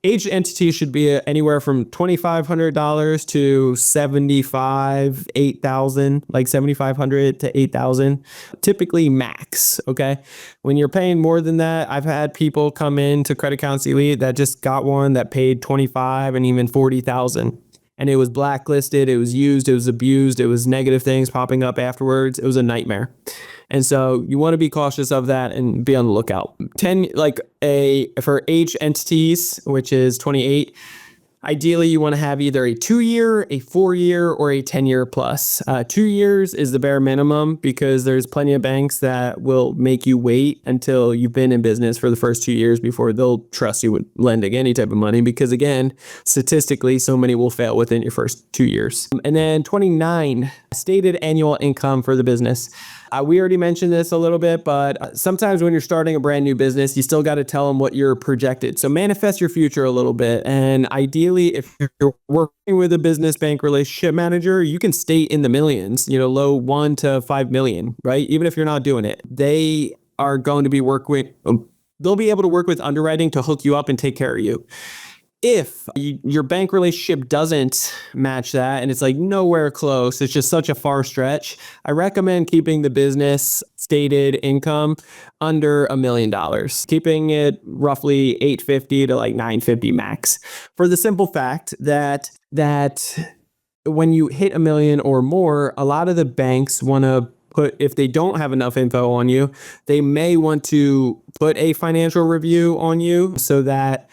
Aged entities should be anywhere from $2,500 to $8,000, like $7,500 to $8,000, typically max. Okay. When you're paying more than that, I've had people come in to Credit Counsel Elite that just got one that paid 25 and even 40,000. And it was blacklisted, it was used, it was abused, it was negative things popping up afterwards. It was a nightmare. And so you want to be cautious of that and be on the lookout. For age entities, which is 28, ideally you want to have either a 2-year, a 4-year, or a 10-year plus. 2 years is the bare minimum because there's plenty of banks that will make you wait until you've been in business for the first 2 years before they'll trust you with lending any type of money because, again, statistically, so many will fail within your first 2 years. And then 29, stated annual income for the business. We already mentioned this a little bit, but sometimes when you're starting a brand new business, you still got to tell them what you're projected. So manifest your future a little bit. And ideally, if you're working with a business bank relationship manager, you can state in the millions, low 1 to 5 million, right? Even if you're not doing it, they are going to be they'll be able to work with underwriting to hook you up and take care of you. If your bank relationship doesn't match that and it's like nowhere close, it's just such a far stretch, I recommend keeping the business stated income under $1 million, keeping it roughly 850 to like 950 max, for the simple fact that when you hit $1 million or more, a lot of the banks want to if they don't have enough info on you, they may want to put a financial review on you so that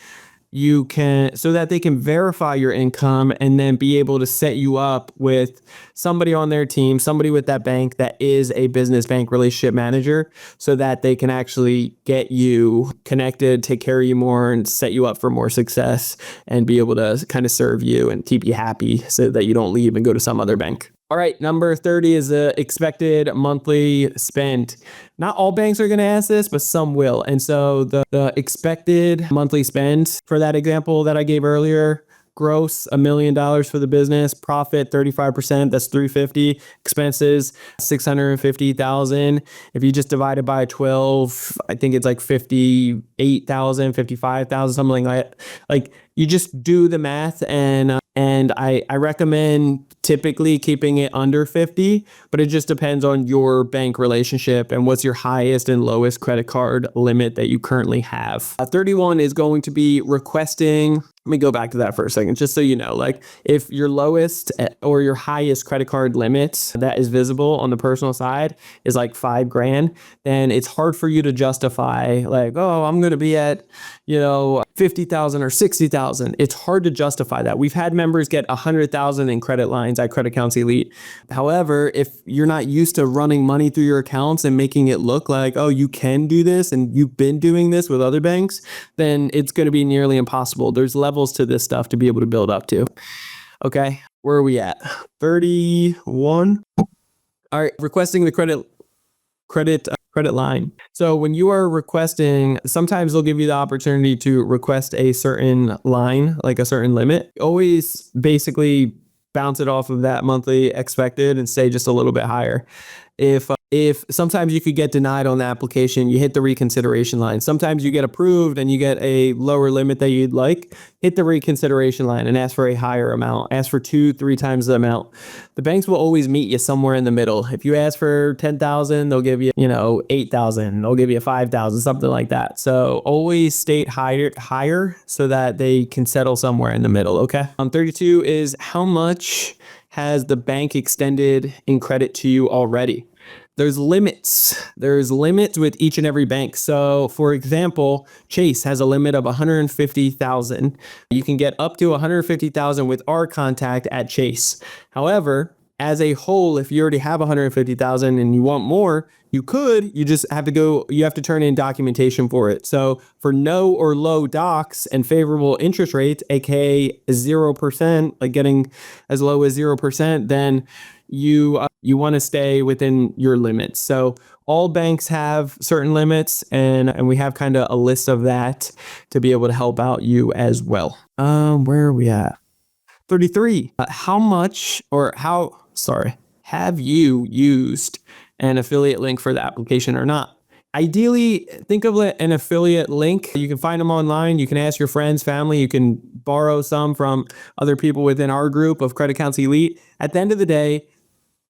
they can verify your income and then be able to set you up with somebody on their team, somebody with that bank that is a business bank relationship manager, so that they can actually get you connected, take care of you more, and set you up for more success and be able to kind of serve you and keep you happy so that you don't leave and go to some other bank. All right, number 30 is the expected monthly spend. Not all banks are going to ask this, but some will. And so the expected monthly spend for that example that I gave earlier, gross $1 million for the business, profit 35%, that's 350, expenses 650,000. If you just divide it by 12, I think it's like 58,000, 55,000, something like that. Like, you just do the math, and I recommend typically keeping it under 50, but it just depends on your bank relationship and what's your highest and lowest credit card limit that you currently have. 31 is going to be requesting. Let me go back to that for a second, just so you know, like if your lowest or your highest credit card limit that is visible on the personal side is like $5,000, then it's hard for you to justify like, oh, I'm going to be at, 50,000 or 60,000. It's hard to justify that. We've had members get 100,000 in credit lines at Credit Counsel Elite. However, if you're not used to running money through your accounts and making it look like, oh, you can do this and you've been doing this with other banks, then it's going to be nearly impossible. There's levels to this stuff to be able to build up to. Okay, where are we at? 31. All right, requesting the credit line. So when you are requesting, sometimes they'll give you the opportunity to request a certain line, like a certain limit. Always basically bounce it off of that monthly expected and say just a little bit higher. If sometimes you could get denied on the application, you hit the reconsideration line. Sometimes you get approved and you get a lower limit that you'd like, hit the reconsideration line and ask for a higher amount. Ask for 2-3 times the amount. The banks will always meet you somewhere in the middle. If you ask for 10,000, they'll give you, 8,000. They'll give you 5,000, something like that. So always state higher so that they can settle somewhere in the middle. Okay. 32 is how much has the bank extended in credit to you already? There's limits with each and every bank. So for example, Chase has a limit of 150,000. You can get up to 150,000 with our contact at Chase. However, as a whole, if you already have 150,000 and you want more, you just have to turn in documentation for it. So for no or low docs and favorable interest rates, aka 0%, like getting as low as 0%, then you want to stay within your limits. So all banks have certain limits, and we have kind of a list of that to be able to help out you as well. Where are we at? 33. Have you used an affiliate link for the application or not? Ideally, think of an affiliate link. You can find them online. You can ask your friends, family. You can borrow some from other people within our group of Credit Counts Elite. At the end of the day,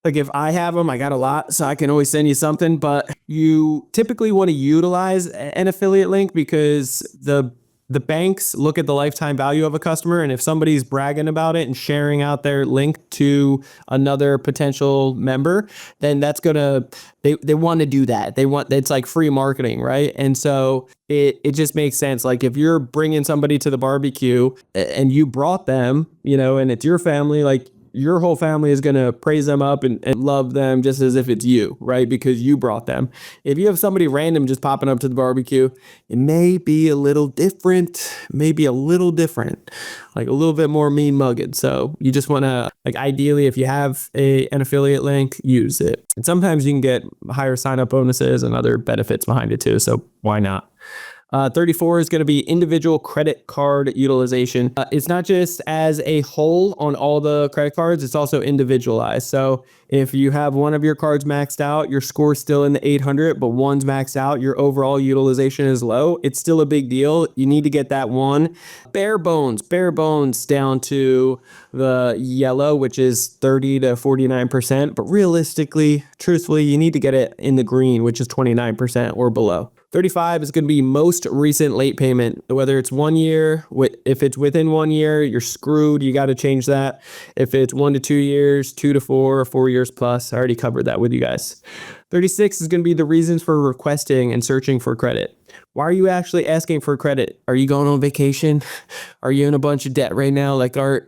like if I have them, I got a lot, so I can always send you something. But you typically want to utilize an affiliate link because the banks look at the lifetime value of a customer, and if somebody's bragging about it and sharing out their link to another potential member, then that's they want to do that. It's like free marketing, right? And so it just makes sense. Like if you're bringing somebody to the barbecue and you brought them, and it's your family, like your whole family is going to praise them up and love them just as if it's you, right? Because you brought them. If you have somebody random just popping up to the barbecue, it may be a little different, like a little bit more mean mugged. So you just want to, like, ideally, if you have an affiliate link, use it. And sometimes you can get higher sign up bonuses and other benefits behind it too. So why not? 34 is going to be individual credit card utilization. It's not just as a whole on all the credit cards, it's also individualized. So if you have one of your cards maxed out, your score's still in the 800, but one's maxed out, your overall utilization is low, it's still a big deal. You need to get that one. Bare bones down to the yellow, which is 30 to 49%. But realistically, truthfully, you need to get it in the green, which is 29% or below. 35 is going to be most recent late payment, whether it's 1 year. If it's within 1 year, you're screwed. You got to change that. If it's 1 to 2 years, 2 to 4, or 4 years plus, I already covered that with you guys. 36 is going to be the reasons for requesting and searching for credit. Why are you actually asking for credit? Are you going on vacation? Are you in a bunch of debt right now? Do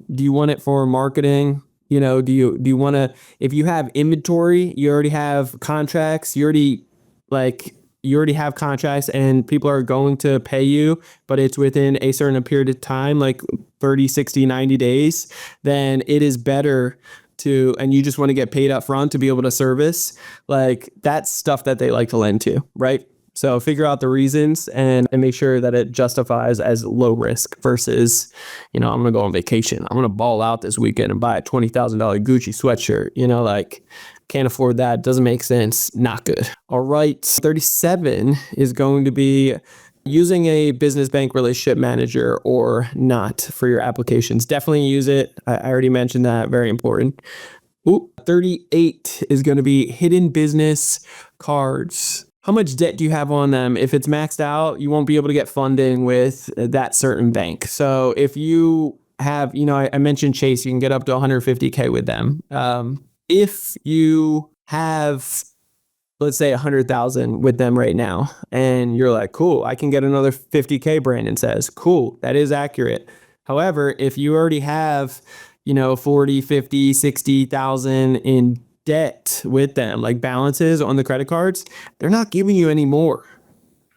you want it for marketing? Do you want to, if you have inventory, you already have contracts, you already have contracts and people are going to pay you, but it's within a certain period of time, like 30, 60, 90 days, then it is better and you just want to get paid up front to be able to service, like that's stuff that they like to lend to, right? So figure out the reasons and make sure that it justifies as low risk versus, I'm going to go on vacation. I'm going to ball out this weekend and buy a $20,000 Gucci sweatshirt, can't afford that. Doesn't make sense. Not good. All right. 37 is going to be using a business bank relationship manager or not for your applications. Definitely use it. I already mentioned that. Very important. 38 is going to be hidden business cards. How much debt do you have on them? If it's maxed out, you won't be able to get funding with that certain bank. So if you have, I mentioned Chase, you can get up to 150K with them. If you have, let's say 100,000 with them right now, and you're like, cool, I can get another 50K, Brandon says, cool, that is accurate. However, if you already have, 40, 50, 60,000 in debt with them, like balances on the credit cards, they're not giving you any more.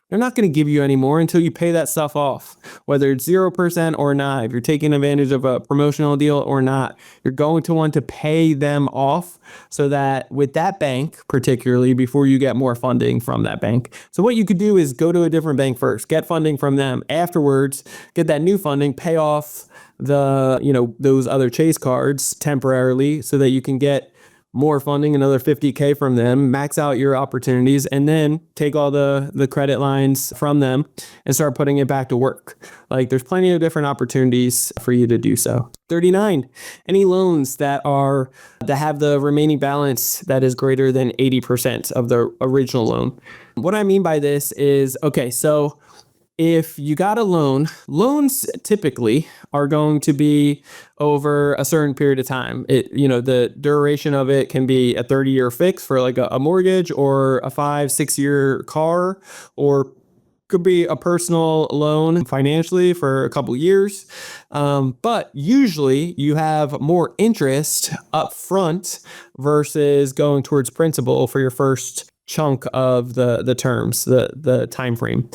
They're not going to give you any more until you pay that stuff off, whether it's 0% or not. If you're taking advantage of a promotional deal or not, you're going to want to pay them off so that with that bank, particularly before you get more funding from that bank. So what you could do is go to a different bank first, get funding from them. Afterwards, get that new funding, pay off those other Chase cards temporarily so that you can get more funding, another 50K from them, max out your opportunities, and then take all the credit lines from them and start putting it back to work. Like there's plenty of different opportunities for you to do so. 39, any loans that have the remaining balance that is greater than 80% of the original loan. What I mean by this is, okay, so if you got a loan, loans typically are going to be over a certain period of time. The duration of it can be a 30-year fix for like a mortgage or a 5-6 year car or Could be a personal loan financially for a couple years. But usually you have more interest up front versus going towards principal for your first chunk of the terms, the time frame.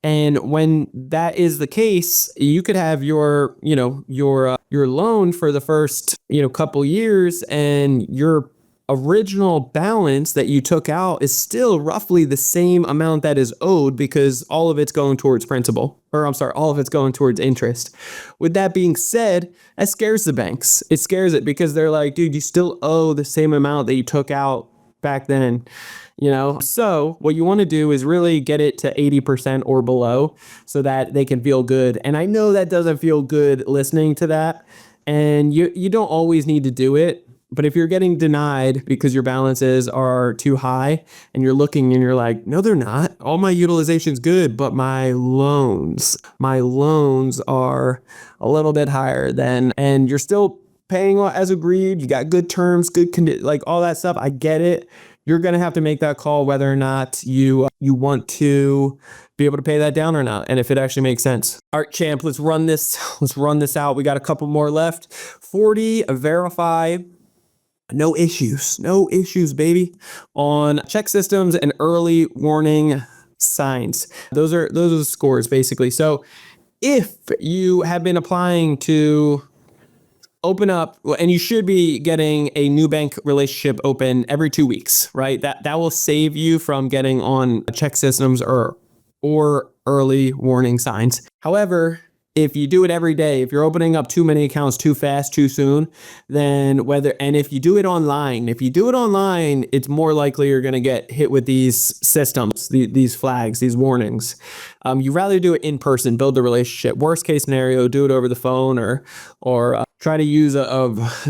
And when that is the case, you could have your loan for the first, couple years, and your original balance that you took out is still roughly the same amount that is owed, because all of it's going towards principal, or I'm sorry, all of it's going towards interest. With that being said, that scares the banks. It scares it, because they're like, dude, you still owe the same amount that you took out back then. So what you want to do is really get it to 80% or below so that they can feel good. And I know that doesn't feel good listening to that, and you don't always need to do it. But if you're getting denied because your balances are too high, and you're looking and you're like, no, they're not. All my utilization's good, but my loans are a little bit higher than, and you're still paying as agreed. You got good terms, like all that stuff. I get it. You're going to have to make that call whether or not you want to be able to pay that down or not, and if it actually makes sense. All right, champ, let's run this out. We got a couple more left. 40, verify. No issues, baby, on check systems and early warning signs. Those are the scores, basically. So if you have been applying to open up, and you should be getting a new bank relationship open every 2 weeks, right? That will save you from getting on check systems or early warning signs. However, if you do it every day, if you're opening up too many accounts too fast, too soon, then if you do it online, it's more likely you're going to get hit with these systems, these flags, these warnings. You rather do it in person, build the relationship. Worst case scenario, do it over the phone or try to use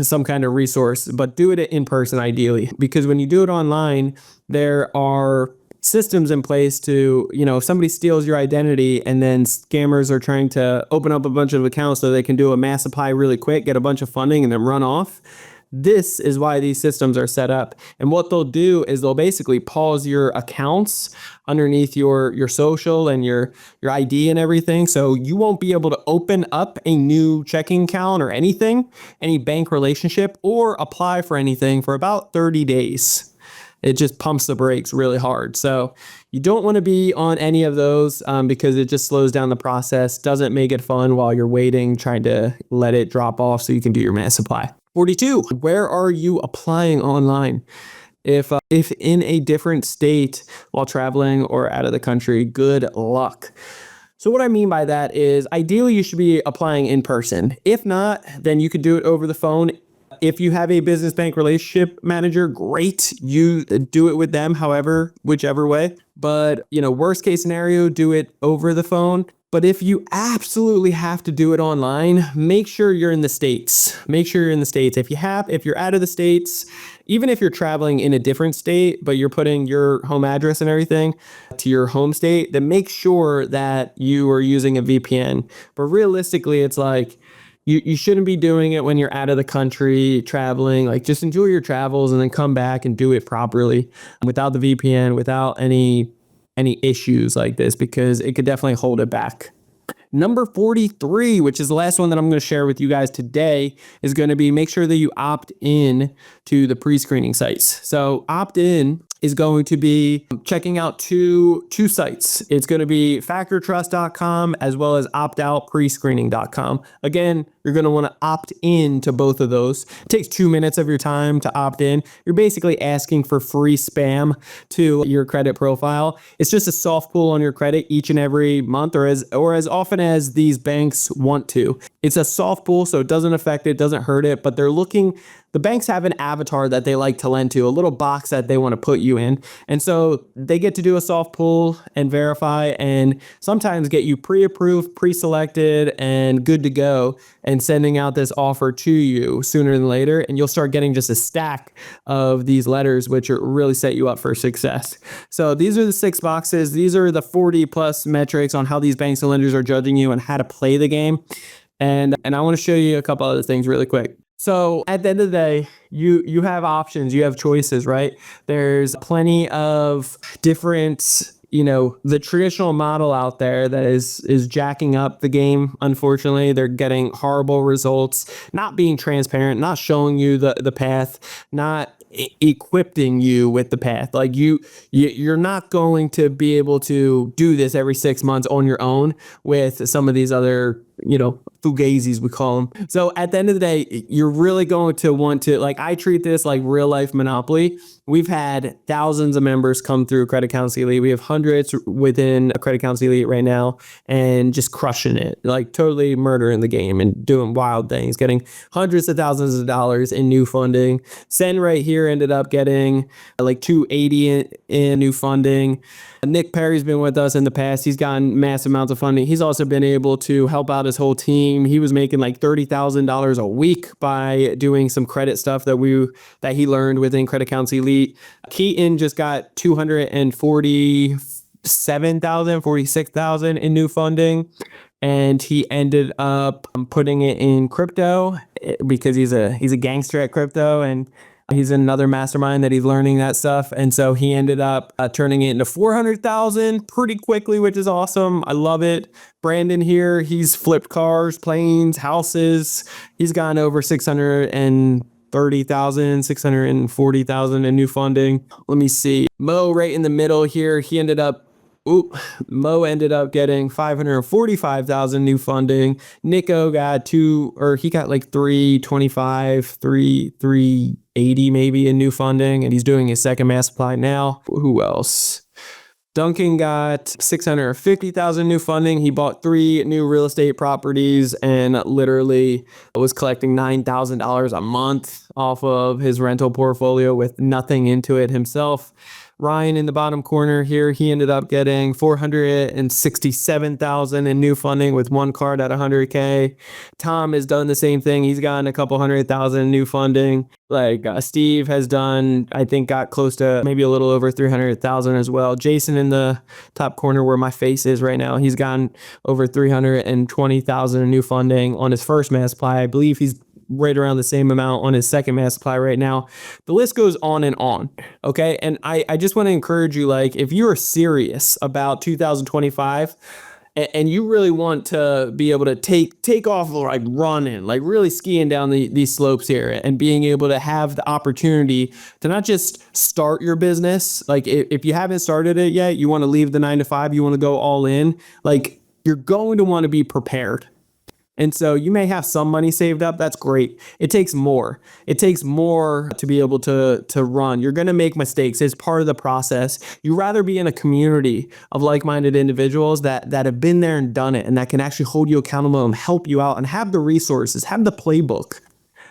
some kind of resource, but do it in person ideally, because when you do it online, there are systems in place to, if somebody steals your identity and then scammers are trying to open up a bunch of accounts so they can do a mass supply really quick, get a bunch of funding, and then run off. This is why these systems are set up. And what they'll do is they'll basically pause your accounts underneath your social and your ID and everything. So you won't be able to open up a new checking account or anything, any bank relationship, or apply for anything for about 30 days. It just pumps the brakes really hard. So you don't want to be on any of those because it just slows down the process, doesn't make it fun while you're waiting, trying to let it drop off so you can do your mass supply. 42, where are you applying online? If in a different state while traveling or out of the country, good luck. So what I mean by that is ideally you should be applying in person. If not, then you could do it over the phone. If you have a business bank relationship manager, great. You do it with them, whichever way. But, worst case scenario, do it over the phone. But if you absolutely have to do it online, make sure you're in the States. If you're out of the States, even if you're traveling in a different state, but you're putting your home address and everything to your home state, then make sure that you are using a VPN. But realistically, it's like, you shouldn't be doing it when you're out of the country traveling. Like, just enjoy your travels and then come back and do it properly without the VPN, without any issues like this, because it could definitely hold it back. Number 43, which is the last one that I'm going to share with you guys today, is going to be make sure that you opt in to the pre-screening sites. So opt in is going to be checking out two sites. It's going to be factortrust.com as well as optoutprescreening.com. Again, you're going to want to opt in to both of those. It takes 2 minutes of your time to opt in. You're basically asking for free spam to your credit profile. It's just a soft pull on your credit each and every month, or as often as these banks want to. It's a soft pull, so it doesn't affect it, doesn't hurt it, but the banks have an avatar that they like to lend to, a little box that they want to put you in. And so they get to do a soft pull and verify and sometimes get you pre-approved, pre-selected, and good to go, and sending out this offer to you sooner than later. And you'll start getting just a stack of these letters, which really set you up for success. So these are the 6 boxes. These are the 40 plus metrics on how these banks and lenders are judging you and how to play the game. And I want to show you a couple other things really quick. So at the end of the day, you have options, you have choices, right? There's plenty of different, the traditional model out there that is jacking up the game. Unfortunately, they're getting horrible results, not being transparent, not showing you the path, not equipping you with the path. Like you're not going to be able to do this every 6 months on your own with some of these other fugazis, we call them. So at the end of the day, you're really going to want to, like, I treat this like real life Monopoly. We've had thousands of members come through Credit Counsel Elite. We have hundreds within Credit Counsel Elite right now, and just crushing it, like totally murdering the game and doing wild things, getting hundreds of thousands of dollars in new funding. Sen right here ended up getting like 280 in new funding. Nick Perry's been with us in the past. He's gotten massive amounts of funding. He's also been able to help out his whole team. He was making like $30,000 a week by doing some credit stuff that he learned within Credit Counsel Elite. Keaton just got 46,000 in new funding, and he ended up putting it in crypto because he's a gangster at crypto, and he's another mastermind that he's learning that stuff. And so he ended up turning it into 400,000 pretty quickly, which is awesome. I love it. Brandon here, he's flipped cars, planes, houses. He's gotten over 630,000, 640,000 in new funding. Let me see. Mo right in the middle here, Mo ended up getting 545,000 new funding. Nico got like 325, 380 maybe in new funding, and he's doing his second mass supply now. Who else? Duncan got 650,000 new funding. He bought 3 new real estate properties and literally was collecting $9,000 a month off of his rental portfolio with nothing into it himself. Ryan in the bottom corner here, he ended up getting 467,000 in new funding with one card at 100K. Tom has done the same thing. He's gotten a couple 100,000 in new funding. Like Steve has done, I think, got close to maybe a little over 300,000 as well. Jason in the top corner where my face is right now, he's gotten over 320,000 in new funding on his first mass supply. I believe he's right around the same amount on his second mass supply right now. The list goes on and on. Okay. And I just want to encourage you, like, if you are serious about 2025 and you really want to be able to take off, like running, like really skiing down these slopes here, and being able to have the opportunity to not just start your business. Like if you haven't started it yet, you want to leave the 9 to 5, you want to go all in, like you're going to want to be prepared. And so you may have some money saved up. That's great. It takes more. It takes more to be able to run. You're going to make mistakes. It's part of the process. You'd rather be in a community of like-minded individuals that have been there and done it, and that can actually hold you accountable and help you out and have the resources, have the playbook.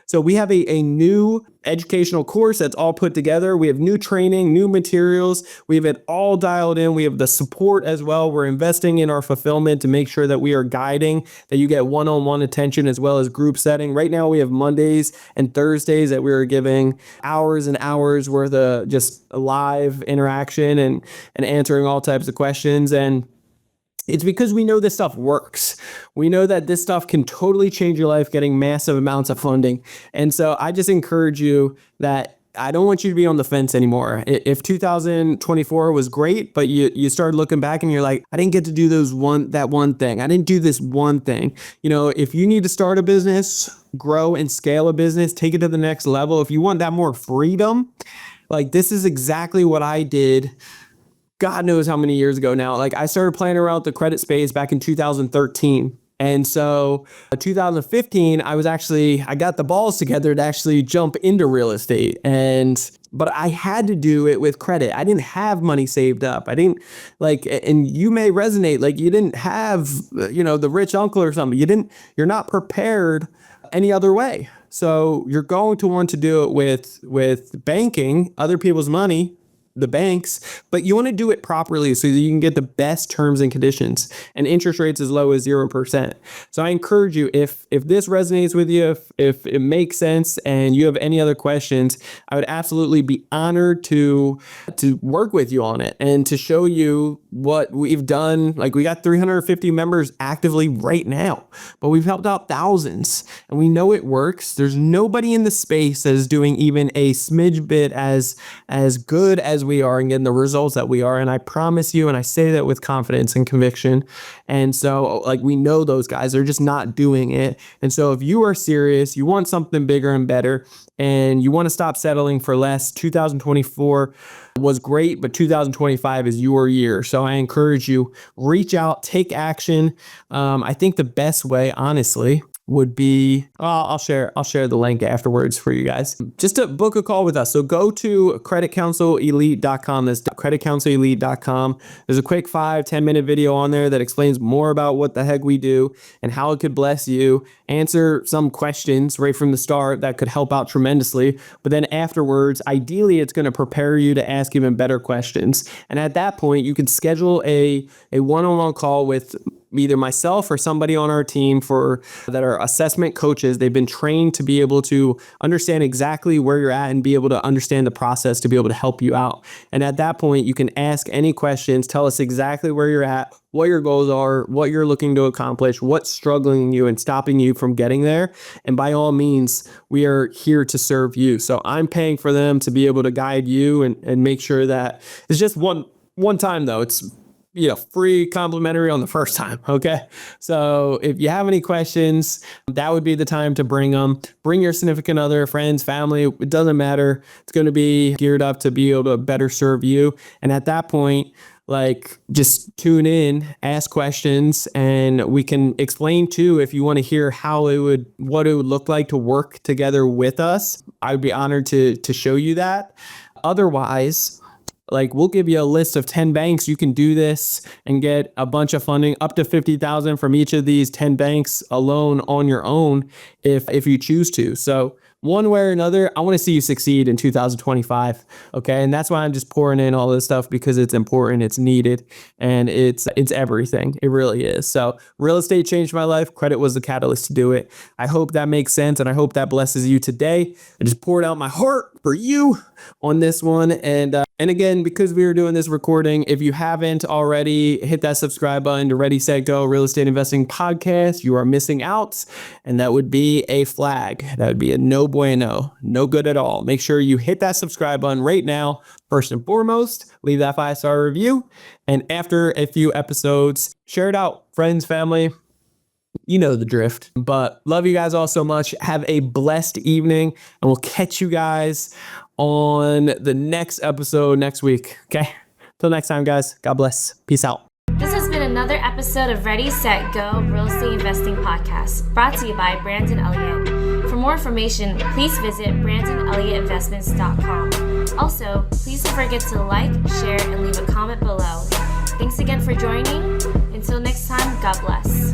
So we have a new educational course that's all put together. We have new training, new materials. We have it all dialed in. We have the support as well. We're investing in our fulfillment to make sure that we are guiding, that you get one-on-one attention as well as group setting. Right now we have Mondays and Thursdays that we're giving hours and hours worth of just live interaction and answering all types of questions. And it's because we know this stuff works. We know that this stuff can totally change your life, getting massive amounts of funding. And so I just encourage you that I don't want you to be on the fence anymore. If 2024 was great, but you started looking back and you're like, I didn't get to do that one thing. I didn't do this one thing. If you need to start a business, grow and scale a business, take it to the next level. If you want that more freedom, like this is exactly what I did. God knows how many years ago now. Like I started playing around with the credit space back in 2013. And so 2015, I got the balls together to actually jump into real estate. But I had to do it with credit. I didn't have money saved up. I didn't and you may resonate, like you didn't have, the rich uncle or something. You're not prepared any other way. So you're going to want to do it with banking, other people's money, the banks, but you want to do it properly so that you can get the best terms and conditions and interest rates as low as 0%. So I encourage you, if this resonates with you, if it makes sense and you have any other questions, I would absolutely be honored to work with you on it and to show you what we've done. Like we got 350 members actively right now, but we've helped out thousands and we know it works. There's nobody in the space that is doing even a smidge bit as good as we are and getting the results that we are. And I promise you, and I say that with confidence and conviction. And so like we know those guys are just not doing it. And so if you are serious, you want something bigger and better, and you want to stop settling for less, 2024 was great, but 2025 is your year. So I encourage you, reach out, take action. I think the best way, honestly, would be, I'll share the link afterwards for you guys, just to book a call with us. So go to creditcounselelite.com. That's creditcounselelite.com. There's a quick 5-10 minute video on there that explains more about what the heck we do and how it could bless you. Answer some questions right from the start that could help out tremendously. But then afterwards, ideally, it's going to prepare you to ask even better questions. And at that point, you can schedule a one-on-one call with either myself or somebody on our team that are assessment coaches. They've been trained to be able to understand exactly where you're at and be able to understand the process to be able to help you out. And at that point, you can ask any questions, tell us exactly where you're at, what your goals are, what you're looking to accomplish, what's struggling you and stopping you from getting there. And by all means, we are here to serve you. So I'm paying for them to be able to guide you and make sure that it's just one time though. It's free, complimentary on the first time. Okay. So if you have any questions, that would be the time to bring them. Bring your significant other, friends, family. It doesn't matter. It's going to be geared up to be able to better serve you. And at that point, just tune in, ask questions, and we can explain too, if you want to hear what it would look like to work together with us. I would be honored to show you that. Otherwise, we'll give you a list of 10 banks. You can do this and get a bunch of funding, up to $50,000 from each of these 10 banks alone on your own if you choose to. So one way or another, I want to see you succeed in 2025. Okay. And that's why I'm just pouring in all this stuff, because it's important, it's needed, and it's everything. It really is. So real estate changed my life. Credit was the catalyst to do it. I hope that makes sense, and I hope that blesses you today. I just poured out my heart for you on this one. And again, because we were doing this recording, if you haven't already, hit that subscribe button to Ready, Set, Go Real Estate Investing Podcast. You are missing out, and that would be a flag. That would be a no bueno, no good at all. Make sure you hit that subscribe button right now. First and foremost, leave that 5-star review. And after a few episodes, share it out. Friends, family, you know the drift. But love you guys all so much. Have a blessed evening, and we'll catch you guys on the next episode next week. Okay? Till next time, guys. God bless. Peace out. This has been another episode of Ready, Set, Go Real Estate Investing Podcast, brought to you by Brandon Elliott. For more information, please visit BrandonElliottInvestments.com. Also, please don't forget to like, share, and leave a comment below. Thanks again for joining. Until next time, God bless.